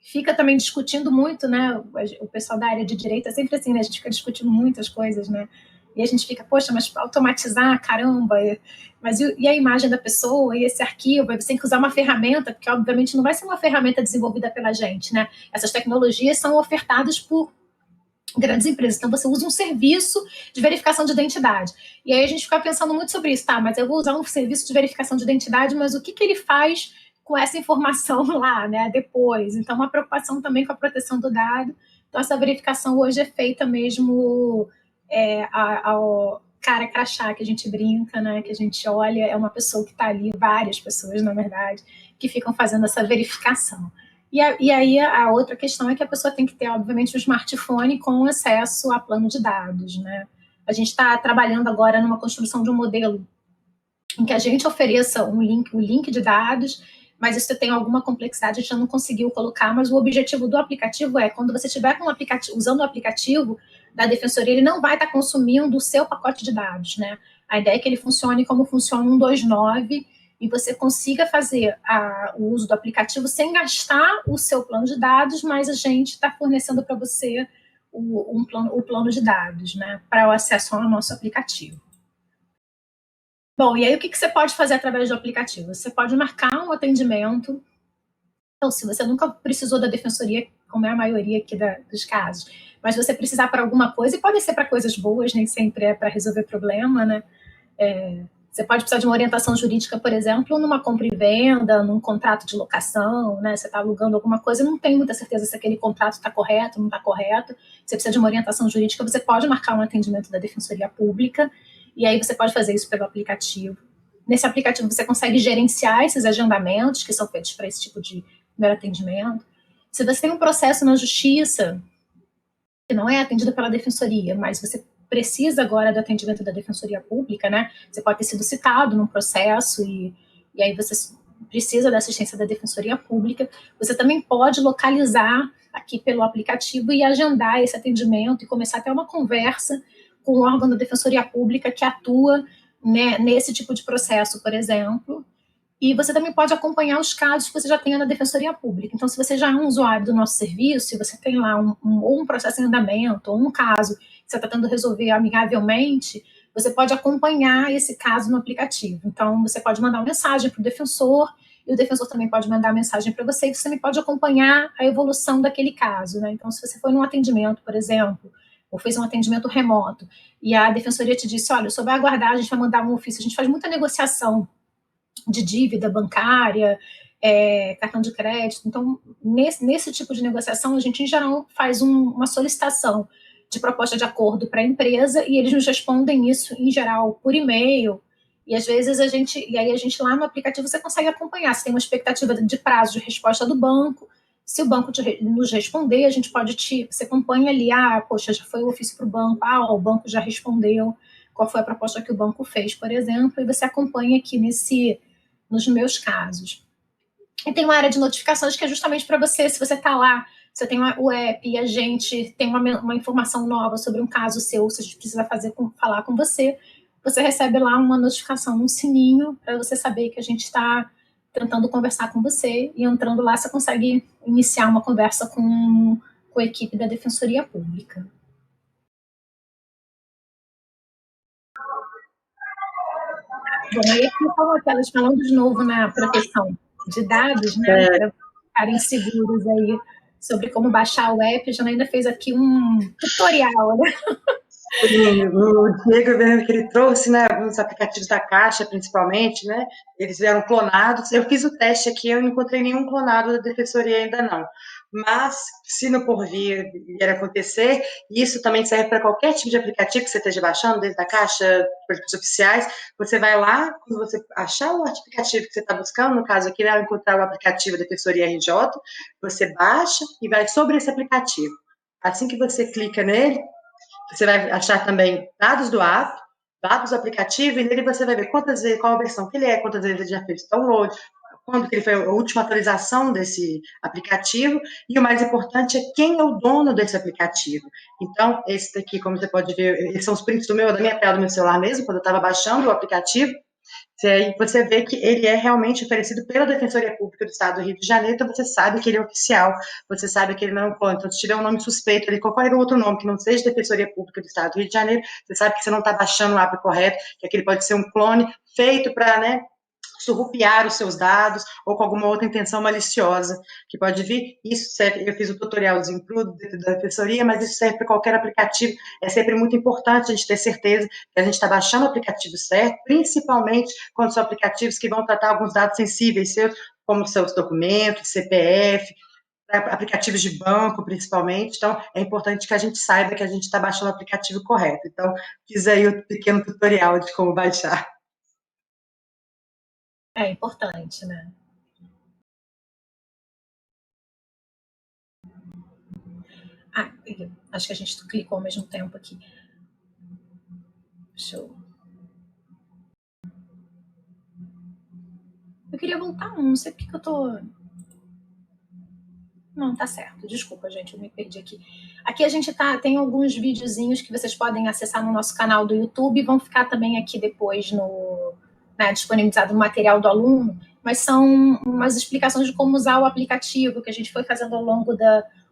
fica também discutindo muito, né? O pessoal da área de direito é sempre assim, né? A gente fica discutindo muitas coisas, né? E a gente fica, poxa, mas automatizar, caramba, mas e a imagem da pessoa, e esse arquivo? Você tem que usar uma ferramenta, porque obviamente não vai ser uma ferramenta desenvolvida pela gente, né? Essas tecnologias são ofertadas por grandes empresas, então você usa um serviço de verificação de identidade. E aí a gente fica pensando muito sobre isso, tá? Mas eu vou usar um serviço de verificação de identidade, mas o que ele faz com essa informação lá, né, depois? Então, uma preocupação também com a proteção do dado. Então, essa verificação hoje é feita mesmo cara crachá que a gente brinca, né, que a gente olha, é uma pessoa que está ali, várias pessoas, na verdade, que ficam fazendo essa verificação. E aí a outra questão é que a pessoa tem que ter, obviamente, um smartphone com acesso a plano de dados, né? A gente está trabalhando agora numa construção de um modelo em que a gente ofereça um link de dados, mas isso tem alguma complexidade, a gente não conseguiu colocar, mas o objetivo do aplicativo é, quando você estiver com usando o aplicativo da Defensoria, ele não vai estar consumindo o seu pacote de dados, né? A ideia é que ele funcione como funciona o 129 e você consiga fazer o uso do aplicativo sem gastar o seu plano de dados, mas a gente está fornecendo para você o plano de dados, né, para o acesso ao nosso aplicativo. Bom, e aí o que você pode fazer através do aplicativo? Você pode marcar um atendimento. Então, se você nunca precisou da Defensoria, como é a maioria aqui dos casos, mas você precisar para alguma coisa, e pode ser para coisas boas, nem sempre é para resolver problema, né? Você pode precisar de uma orientação jurídica, por exemplo, numa compra e venda, num contrato de locação, né? Você está alugando alguma coisa, não tem muita certeza se aquele contrato está correto, não está correto. Você precisa de uma orientação jurídica, você pode marcar um atendimento da Defensoria Pública, e aí você pode fazer isso pelo aplicativo. Nesse aplicativo você consegue gerenciar esses agendamentos que são feitos para esse tipo de primeiro atendimento. Se você tem um processo na justiça que não é atendido pela Defensoria, mas você precisa agora do atendimento da Defensoria Pública, né? Você pode ter sido citado num processo e aí você precisa da assistência da Defensoria Pública. Você também pode localizar aqui pelo aplicativo e agendar esse atendimento e começar a ter uma conversa com o órgão da Defensoria Pública que atua, né, nesse tipo de processo, por exemplo. E você também pode acompanhar os casos que você já tenha na Defensoria Pública. Então, se você já é um usuário do nosso serviço, e você tem lá ou um processo em andamento, ou um caso que você está tentando resolver amigavelmente, você pode acompanhar esse caso no aplicativo. Então, você pode mandar uma mensagem para o defensor, e o defensor também pode mandar mensagem para você, e você também pode acompanhar a evolução daquele caso, né? Então, se você foi num atendimento, por exemplo, ou fez um atendimento remoto, e a Defensoria te disse, olha, só vai aguardar, a gente vai mandar um ofício, a gente faz muita negociação de dívida bancária, cartão de crédito. Então, nesse tipo de negociação, a gente, em geral, faz uma solicitação de proposta de acordo para a empresa e eles nos respondem isso, em geral, por e-mail. E, às vezes, a gente lá no aplicativo, você consegue acompanhar se tem uma expectativa de prazo de resposta do banco. Se o banco nos responder, a gente pode você acompanha ali, poxa, já foi o ofício para o banco, o banco já respondeu, qual foi a proposta que o banco fez, por exemplo, e você acompanha aqui nos meus casos. E tem uma área de notificações que é justamente para você, se você está lá, você tem o app e a gente tem uma informação nova sobre um caso seu, se a gente precisa falar com você, você recebe lá uma notificação, um sininho, para você saber que a gente está tentando conversar com você, e entrando lá você consegue iniciar uma conversa com a equipe da Defensoria Pública. Bom, aí aqui falando de novo na proteção de dados, né, para ficarem seguros aí sobre como baixar o app. A Janaína fez aqui um tutorial, né? Sim, o Diego, mesmo que ele trouxe, né, alguns aplicativos da Caixa, principalmente, né, eles vieram clonados. Eu fiz o teste aqui, eu não encontrei nenhum clonado da Defensoria ainda não. Mas, se no porvir vier acontecer, isso também serve para qualquer tipo de aplicativo que você esteja baixando, desde a Caixa, políticas oficiais, você vai lá, quando você achar o aplicativo que você está buscando, no caso aqui, né, encontrar o aplicativo da Defensoria RJ, você baixa e vai sobre esse aplicativo. Assim que você clica nele, você vai achar também dados do app, dados do aplicativo, e nele você vai ver quantas vezes, qual a versão que ele é, quantas vezes ele já fez download, quando que ele foi a última atualização desse aplicativo, e o mais importante é quem é o dono desse aplicativo. Então, esse daqui, como você pode ver, esses são os prints da minha tela do meu celular mesmo, quando eu estava baixando o aplicativo. Aí você vê que ele é realmente oferecido pela Defensoria Pública do Estado do Rio de Janeiro, então você sabe que ele é oficial, você sabe que ele não é um então, se tiver um nome suspeito ali, qualquer outro nome que não seja Defensoria Pública do Estado do Rio de Janeiro, você sabe que você não está baixando o app correto, que aquele pode ser um clone feito para, né, surrupiar os seus dados ou com alguma outra intenção maliciosa que pode vir. Isso serve, eu fiz o tutorialzinho da Defensoria, mas isso serve para qualquer aplicativo. É sempre muito importante a gente ter certeza que a gente está baixando o aplicativo certo, principalmente quando são aplicativos que vão tratar alguns dados sensíveis seus, como seus documentos, CPF. para aplicativos de banco, principalmente. Então, é importante que a gente saiba que a gente está baixando o aplicativo correto. Então, fiz aí o pequeno tutorial de como baixar. É importante, né? Ah, acho que a gente clicou ao mesmo tempo aqui. Show. Eu queria voltar não sei porque que eu tô... Não, tá certo. Desculpa, gente, eu me perdi aqui. Aqui a gente tem alguns videozinhos que vocês podem acessar no nosso canal do YouTube e vão ficar também aqui depois disponibilizado no material do aluno, mas são umas explicações de como usar o aplicativo que a gente foi fazendo ao longo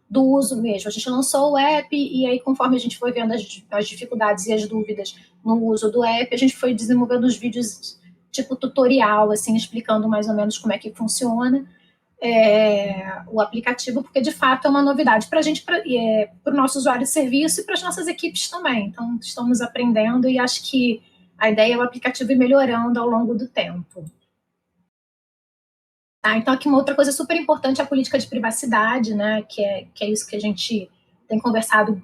do uso mesmo. A gente lançou o app e aí, conforme a gente foi vendo as dificuldades e as dúvidas no uso do app, a gente foi desenvolvendo os vídeos tipo tutorial, assim, explicando mais ou menos como é que funciona o aplicativo, porque de fato é uma novidade para a gente, para o nosso usuário de serviço e para as nossas equipes também. Então, estamos aprendendo e acho que a ideia é o aplicativo ir melhorando ao longo do tempo. Tá, então, aqui uma outra coisa super importante é a política de privacidade, né, que é isso que a gente tem conversado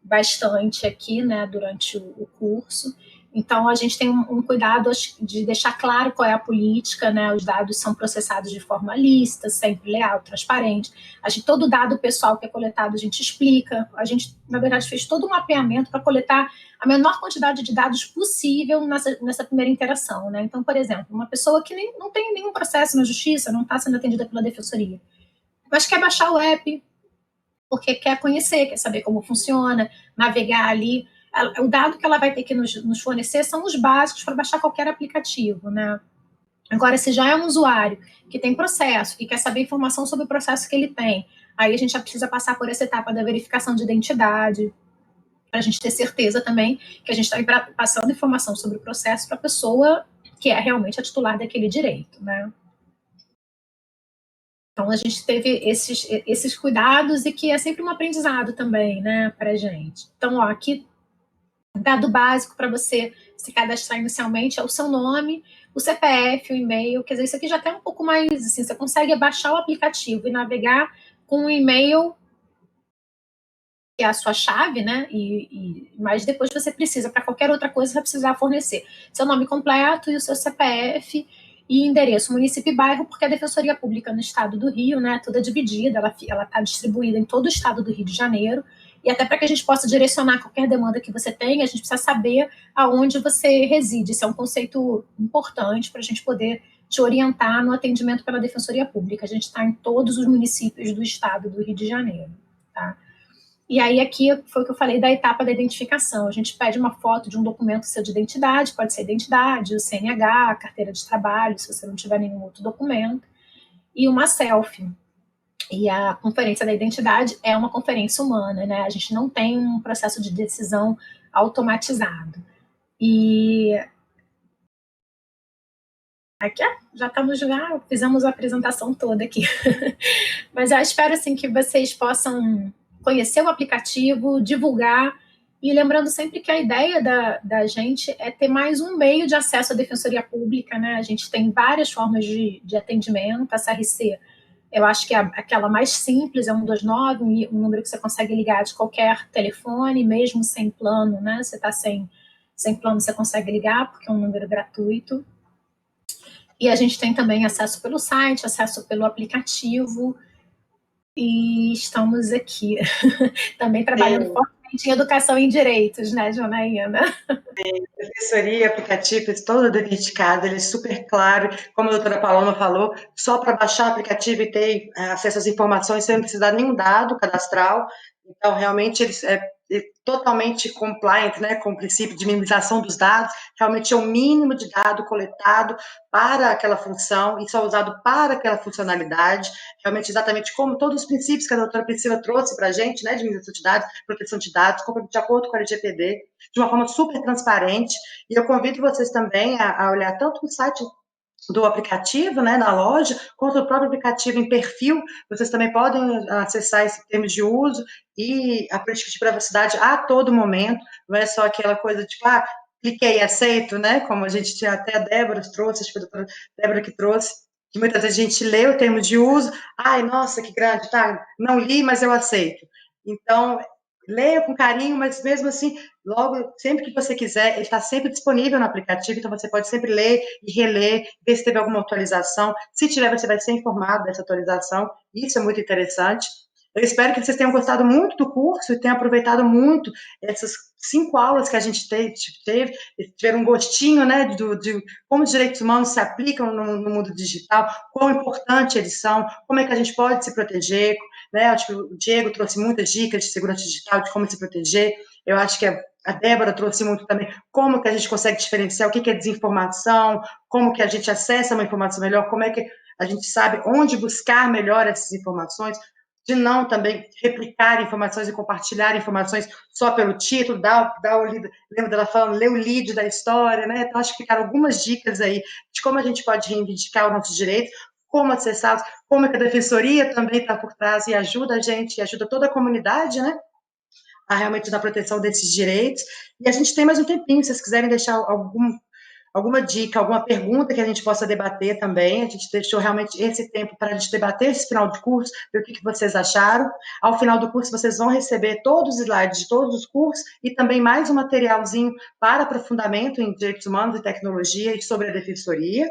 bastante aqui, né, durante o curso. Então, a gente tem um cuidado de deixar claro qual é a política, né? Os dados são processados de forma lícita, sempre leal, transparente. Todo dado pessoal que é coletado, a gente explica. A gente, na verdade, fez todo um mapeamento para coletar a menor quantidade de dados possível nessa primeira interação, né? Então, por exemplo, uma pessoa que não tem nenhum processo na justiça, não está sendo atendida pela defensoria, mas quer baixar o app, porque quer conhecer, quer saber como funciona, navegar ali. O dado que ela vai ter que nos fornecer são os básicos para baixar qualquer aplicativo, né? Agora, se já é um usuário que tem processo, que quer saber informação sobre o processo que ele tem, aí a gente já precisa passar por essa etapa da verificação de identidade, para a gente ter certeza também que a gente está passando informação sobre o processo para a pessoa que é realmente a titular daquele direito, né? Então, a gente teve esses cuidados e que é sempre um aprendizado também, né, para a gente. Então, ó, aqui, dado básico para você se cadastrar inicialmente é o seu nome, o CPF, o e-mail. Quer dizer, isso aqui já tem um pouco mais, assim, você consegue baixar o aplicativo e navegar com o e-mail, que é a sua chave, né, mas depois você precisa, para qualquer outra coisa, você vai precisar fornecer seu nome completo e o seu CPF, e endereço, município e bairro, porque a Defensoria Pública no estado do Rio, né, toda dividida, ela está distribuída em todo o estado do Rio de Janeiro, e até para que a gente possa direcionar qualquer demanda que você tenha, a gente precisa saber aonde você reside. Isso é um conceito importante para a gente poder te orientar no atendimento pela Defensoria Pública. A gente está em todos os municípios do estado do Rio de Janeiro, tá? E aí aqui foi o que eu falei da etapa da identificação. A gente pede uma foto de um documento seu de identidade, pode ser identidade, o CNH, a carteira de trabalho, se você não tiver nenhum outro documento, e uma selfie. E a conferência da identidade é uma conferência humana, né? A gente não tem um processo de decisão automatizado. E aqui já fizemos a apresentação toda aqui. Mas eu espero assim que vocês possam conhecer o aplicativo, divulgar, e lembrando sempre que a ideia da gente é ter mais um meio de acesso à Defensoria Pública, né? A gente tem várias formas de atendimento, a CRC, eu acho que aquela mais simples é 129, um número que você consegue ligar de qualquer telefone, mesmo sem plano, né? Você está sem plano, você consegue ligar, porque é um número gratuito. E a gente tem também acesso pelo site, acesso pelo aplicativo, e estamos aqui também trabalhando fortemente em educação em direitos, né, Janaína? Defensoria, aplicativo, todo dedicado, ele é super claro, como a doutora Paloma falou, só para baixar o aplicativo e ter acesso às informações, você não precisa dar nenhum dado cadastral, então realmente ele é totalmente compliant, né, com o princípio de minimização dos dados, realmente é o mínimo de dado coletado para aquela função e só usado para aquela funcionalidade, realmente exatamente como todos os princípios que a doutora Priscila trouxe para a gente, né, de minimização de dados, proteção de dados, de acordo com a LGPD, de uma forma super transparente, e eu convido vocês também a olhar tanto o site do aplicativo, né, na loja, quanto o próprio aplicativo em perfil, vocês também podem acessar esses termos de uso e a política de privacidade a todo momento, não é só aquela coisa de, cliquei e aceito, né, como a gente tinha até a Débora trouxe, acho que foi a doutora Débora que trouxe, que muitas vezes a gente lê o termo de uso, ai, nossa, que grande, tá, não li, mas eu aceito. Então, leia com carinho, mas mesmo assim, logo, sempre que você quiser, ele está sempre disponível no aplicativo, então você pode sempre ler e reler, ver se teve alguma atualização. Se tiver, você vai ser informado dessa atualização. Isso é muito interessante. Eu espero que vocês tenham gostado muito do curso e tenham aproveitado muito essas 5 aulas que a gente teve tiveram um gostinho, né, de como os direitos humanos se aplicam no mundo digital, quão importante eles são, como é que a gente pode se proteger, né? Acho que o Diego trouxe muitas dicas de segurança digital, de como se proteger. Eu acho que a Débora trouxe muito também como que a gente consegue diferenciar o que é desinformação, como que a gente acessa uma informação melhor, como é que a gente sabe onde buscar melhor essas informações, de não também replicar informações e compartilhar informações só pelo título, lembra dela falando, ler o lead da história, né? Então, acho que ficaram algumas dicas aí de como a gente pode reivindicar os nossos direitos, como acessá-los, como é que a defensoria também está por trás e ajuda a gente, e ajuda toda a comunidade, né? A realmente dar proteção desses direitos. E a gente tem mais um tempinho, se vocês quiserem deixar alguma dica, alguma pergunta que a gente possa debater também. A gente deixou realmente esse tempo para a gente debater esse final de curso, ver o que vocês acharam. Ao final do curso, vocês vão receber todos os slides de todos os cursos e também mais um materialzinho para aprofundamento em direitos humanos e tecnologia e sobre a defensoria.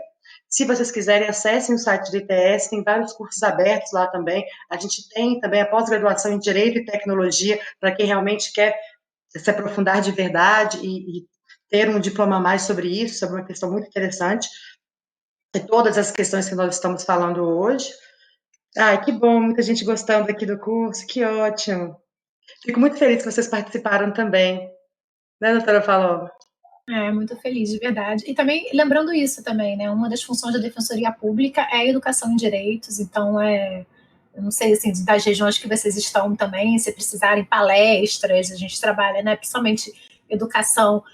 Se vocês quiserem, acessem o site do ITS, tem vários cursos abertos lá também. A gente tem também a pós-graduação em Direito e Tecnologia, para quem realmente quer se aprofundar de verdade e ter um diploma a mais sobre isso, sobre uma questão muito interessante, e todas as questões que nós estamos falando hoje. Ai, que bom, muita gente gostando aqui do curso, que ótimo. Fico muito feliz que vocês participaram também, né, doutora Paloma? Muito feliz, de verdade. E também, lembrando isso também, né, uma das funções da Defensoria Pública é a educação em direitos, então eu não sei, assim, das regiões que vocês estão também, se precisarem palestras, a gente trabalha, né, principalmente educação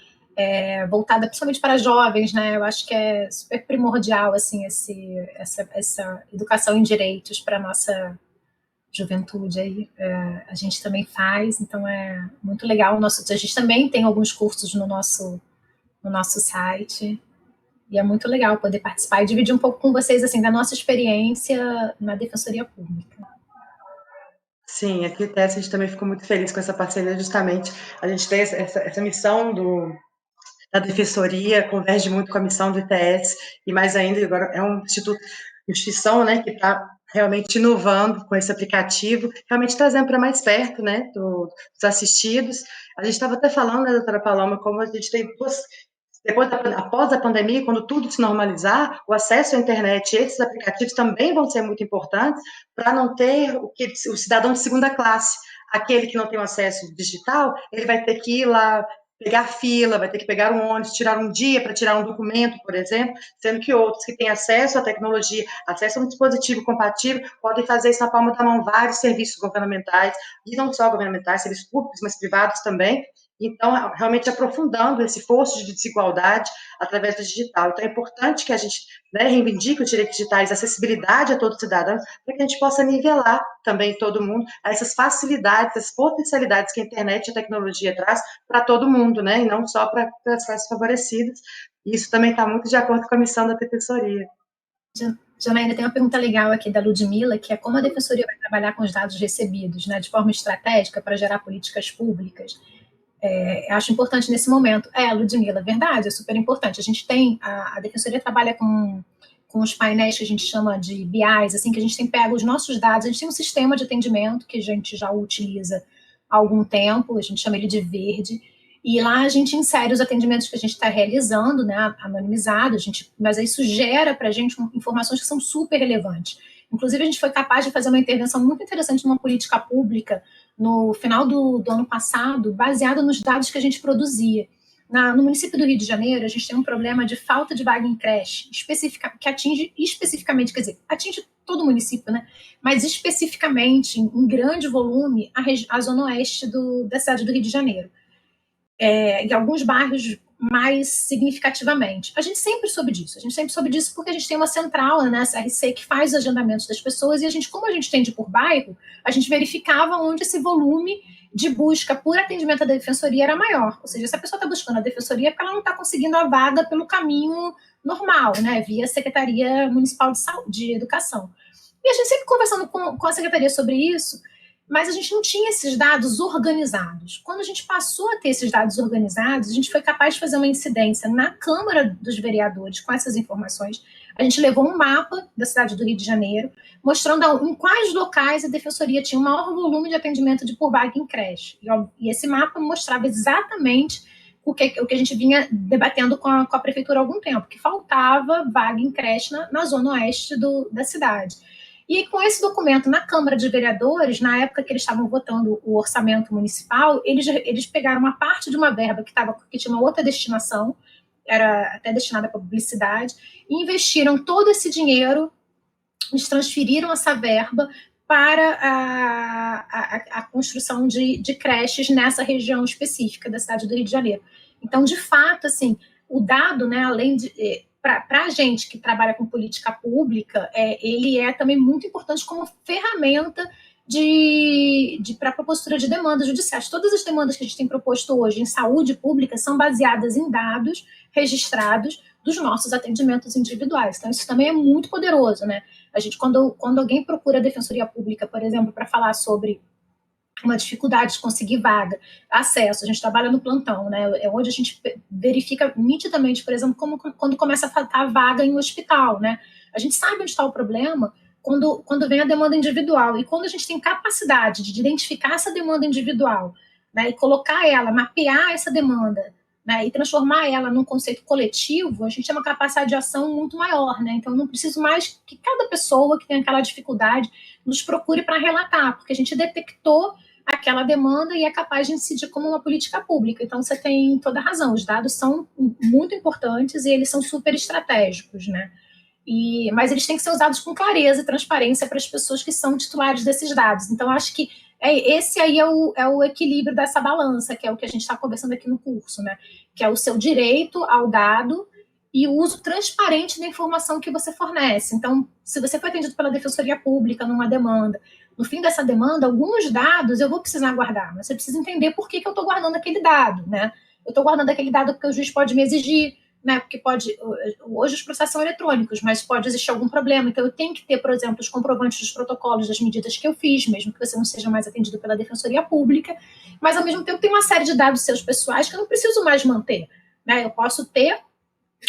voltada principalmente para jovens, né, eu acho que é super primordial, assim, essa educação em direitos para a nossa juventude aí, a gente também faz, então é muito legal. A gente também tem alguns cursos no nosso site, e é muito legal poder participar e dividir um pouco com vocês, assim, da nossa experiência na Defensoria Pública. Sim, aqui o TES a gente também ficou muito feliz com essa parceria, justamente a gente tem essa missão da Defensoria, converge muito com a missão do ITS, e mais ainda, agora é uma instituição, né, que está realmente inovando com esse aplicativo, realmente trazendo para mais perto, né, dos assistidos. A gente estava até falando, né, doutora Paloma, como a gente tem após a pandemia, quando tudo se normalizar, o acesso à internet e esses aplicativos também vão ser muito importantes para não ter o cidadão de segunda classe. Aquele que não tem o acesso digital, ele vai ter que ir lá pegar fila, vai ter que pegar um ônibus, tirar um dia para tirar um documento, por exemplo, sendo que outros que têm acesso à tecnologia, acesso a um dispositivo compatível, podem fazer isso na palma da mão, vários serviços governamentais, e não só governamentais, serviços públicos, mas privados também. Então, realmente aprofundando esse fosso de desigualdade através do digital. Então, é importante que a gente, né, reivindique os direitos digitais, acessibilidade a todos os cidadãos, para que a gente possa nivelar também todo mundo essas facilidades, essas potencialidades que a internet e a tecnologia traz para todo mundo, né, e não só para as classes favorecidas. E isso também está muito de acordo com a missão da defensoria. Janaína, tem uma pergunta legal aqui da Ludmila, que é como a defensoria vai trabalhar com os dados recebidos, né, de forma estratégica para gerar políticas públicas. Acho importante nesse momento. Ludmila, verdade, é super importante. A gente tem, a Defensoria trabalha com os painéis que a gente chama de BIs, assim, que a gente tem pego os nossos dados, a gente tem um sistema de atendimento que a gente já utiliza há algum tempo, a gente chama ele de verde, e lá a gente insere os atendimentos que a gente está realizando, né, anonimizado, mas isso gera para a gente informações que são super relevantes. Inclusive, a gente foi capaz de fazer uma intervenção muito interessante numa política pública no final do ano passado, baseada nos dados que a gente produzia. No município do Rio de Janeiro, a gente tem um problema de falta de vaga em creche, que atinge especificamente, quer dizer, atinge todo o município, né? Mas especificamente, em grande volume, a zona oeste da cidade do Rio de Janeiro. Em alguns bairros mais significativamente. A gente sempre soube disso porque a gente tem uma central, né, a CRC, que faz os agendamentos das pessoas, e como a gente tende por bairro, a gente verificava onde esse volume de busca por atendimento da defensoria era maior. Ou seja, se a pessoa está buscando a defensoria é porque ela não está conseguindo a vaga pelo caminho normal, né, via Secretaria Municipal de Educação. E a gente sempre conversando com a Secretaria sobre isso, mas a gente não tinha esses dados organizados. Quando a gente passou a ter esses dados organizados, a gente foi capaz de fazer uma incidência na Câmara dos Vereadores com essas informações. A gente levou um mapa da cidade do Rio de Janeiro, mostrando em quais locais a Defensoria tinha o maior volume de atendimento de por vaga em creche. E esse mapa mostrava exatamente o que a gente vinha debatendo com a Prefeitura há algum tempo, que faltava vaga em creche na zona oeste da cidade. E com esse documento na Câmara de Vereadores, na época que eles estavam votando o orçamento municipal, eles pegaram uma parte de uma verba que tinha uma outra destinação, era até destinada para publicidade, e investiram todo esse dinheiro, eles transferiram essa verba para a construção de creches nessa região específica da cidade do Rio de Janeiro. Então, de fato, assim, o dado, né, além de... para a gente que trabalha com política pública, ele é também muito importante como ferramenta para a propositura de demandas judiciais. Todas as demandas que a gente tem proposto hoje em saúde pública são baseadas em dados registrados dos nossos atendimentos individuais. Então, isso também é muito poderoso, né? A gente, quando alguém procura a Defensoria Pública, por exemplo, para falar sobre uma dificuldade de conseguir vaga, acesso, a gente trabalha no plantão, né? É onde a gente verifica nitidamente, por exemplo, quando começa a faltar vaga em um hospital, né? A gente sabe onde está o problema quando vem a demanda individual. E quando a gente tem capacidade de identificar essa demanda individual, né, e colocar ela, mapear essa demanda, né, e transformar ela num conceito coletivo, a gente tem uma capacidade de ação muito maior, né? Então, não preciso mais que cada pessoa que tem aquela dificuldade nos procure para relatar, porque a gente detectou aquela demanda e é capaz de incidir como uma política pública. Então, você tem toda a razão, os dados são muito importantes e eles são super estratégicos, né? Mas eles têm que ser usados com clareza e transparência para as pessoas que são titulares desses dados. Então, acho que esse aí é o equilíbrio dessa balança, que é o que a gente está conversando aqui no curso, né? Que é o seu direito ao dado e o uso transparente da informação que você fornece. Então, se você foi atendido pela Defensoria Pública numa demanda, no fim dessa demanda, alguns dados eu vou precisar guardar, mas você precisa entender por que eu estou guardando aquele dado, né? Eu estou guardando aquele dado porque o juiz pode me exigir, né? Porque hoje os processos são eletrônicos, mas pode existir algum problema. Então, eu tenho que ter, por exemplo, os comprovantes dos protocolos, das medidas que eu fiz, mesmo que você não seja mais atendido pela Defensoria Pública, mas, ao mesmo tempo, tem uma série de dados seus pessoais que eu não preciso mais manter, né? Eu posso ter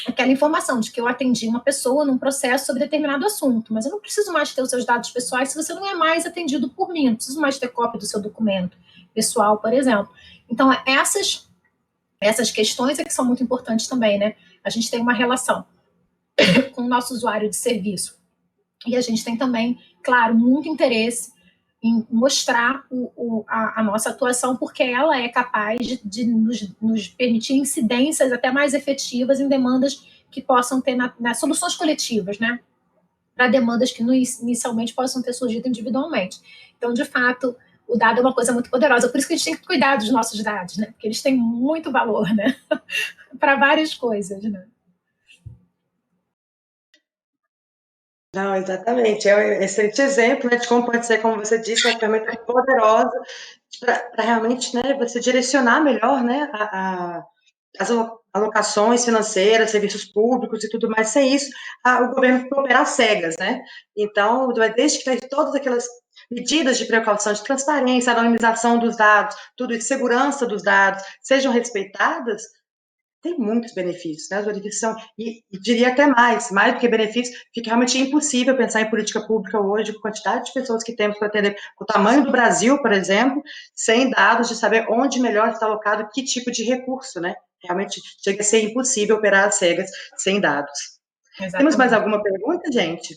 aquela informação de que eu atendi uma pessoa num processo sobre determinado assunto, mas eu não preciso mais ter os seus dados pessoais se você não é mais atendido por mim, não preciso mais ter cópia do seu documento pessoal, por exemplo. Então, essas questões é que são muito importantes também, né? A gente tem uma relação com o nosso usuário de serviço e a gente tem também, claro, muito interesse em mostrar a nossa atuação, porque ela é capaz de nos permitir incidências até mais efetivas em demandas que possam ter nas soluções coletivas, né? Para demandas que inicialmente possam ter surgido individualmente. Então, de fato, o dado é uma coisa muito poderosa, por isso que a gente tem que cuidar dos nossos dados, né? Porque eles têm muito valor, né? Para várias coisas, né? Não, exatamente. É um excelente exemplo, né, de como pode ser, como você disse, uma ferramenta poderosa para realmente, né, você direcionar melhor, né, as alocações financeiras, serviços públicos e tudo mais. Sem isso, o governo fica operar às cegas, né? Então, desde que todas aquelas medidas de precaução, de transparência, anonimização dos dados, tudo isso, segurança dos dados, sejam respeitadas, tem muitos benefícios, né? Os benefícios são, e diria até mais do que benefícios, fica realmente impossível pensar em política pública hoje, com a quantidade de pessoas que temos para atender, o tamanho do Brasil, por exemplo, sem dados de saber onde melhor está alocado, que tipo de recurso, né? Realmente chega a ser impossível operar às cegas sem dados. Exatamente. Temos mais alguma pergunta, gente?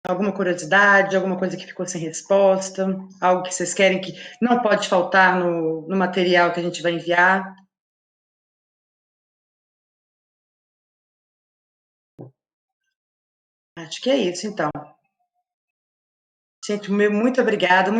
Alguma curiosidade, alguma coisa que ficou sem resposta, algo que vocês querem que não pode faltar no material que a gente vai enviar? Acho que é isso, então. Gente, muito obrigada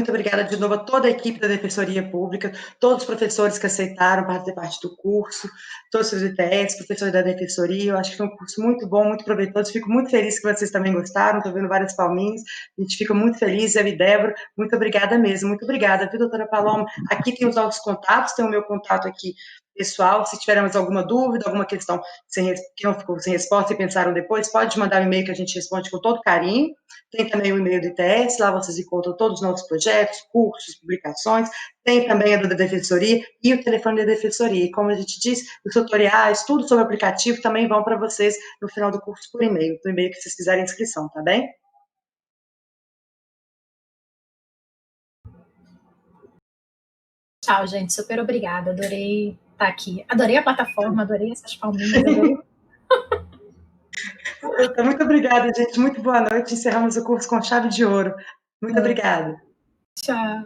de novo a toda a equipe da Defensoria Pública, todos os professores que aceitaram fazer parte do curso, todos os ITS, professores da Defensoria. Eu acho que foi um curso muito bom, muito proveitoso. Fico muito feliz que vocês também gostaram, estou vendo várias palminhas, a gente fica muito feliz. Eu e Débora, muito obrigada mesmo, muito obrigada, viu, doutora Paloma? Aqui tem os nossos contatos, tem o meu contato aqui pessoal. Se tivermos alguma dúvida, alguma questão que não ficou sem resposta e pensaram depois, pode mandar um e-mail que a gente responde com todo carinho. Tem também o e-mail do ITS, lá vocês encontram todos os nossos projetos, cursos, publicações. Tem também a da Defensoria e o telefone da Defensoria. E como a gente disse, os tutoriais, tudo sobre o aplicativo também vão para vocês no final do curso por e-mail, no e-mail que vocês fizerem inscrição, tá bem? Tchau, gente. Super obrigada. Adorei estar aqui. Adorei a plataforma, adorei essas palminhas. Adorei... Muito obrigada, gente. Muito boa noite. Encerramos o curso com chave de ouro. Muito obrigada. Tchau.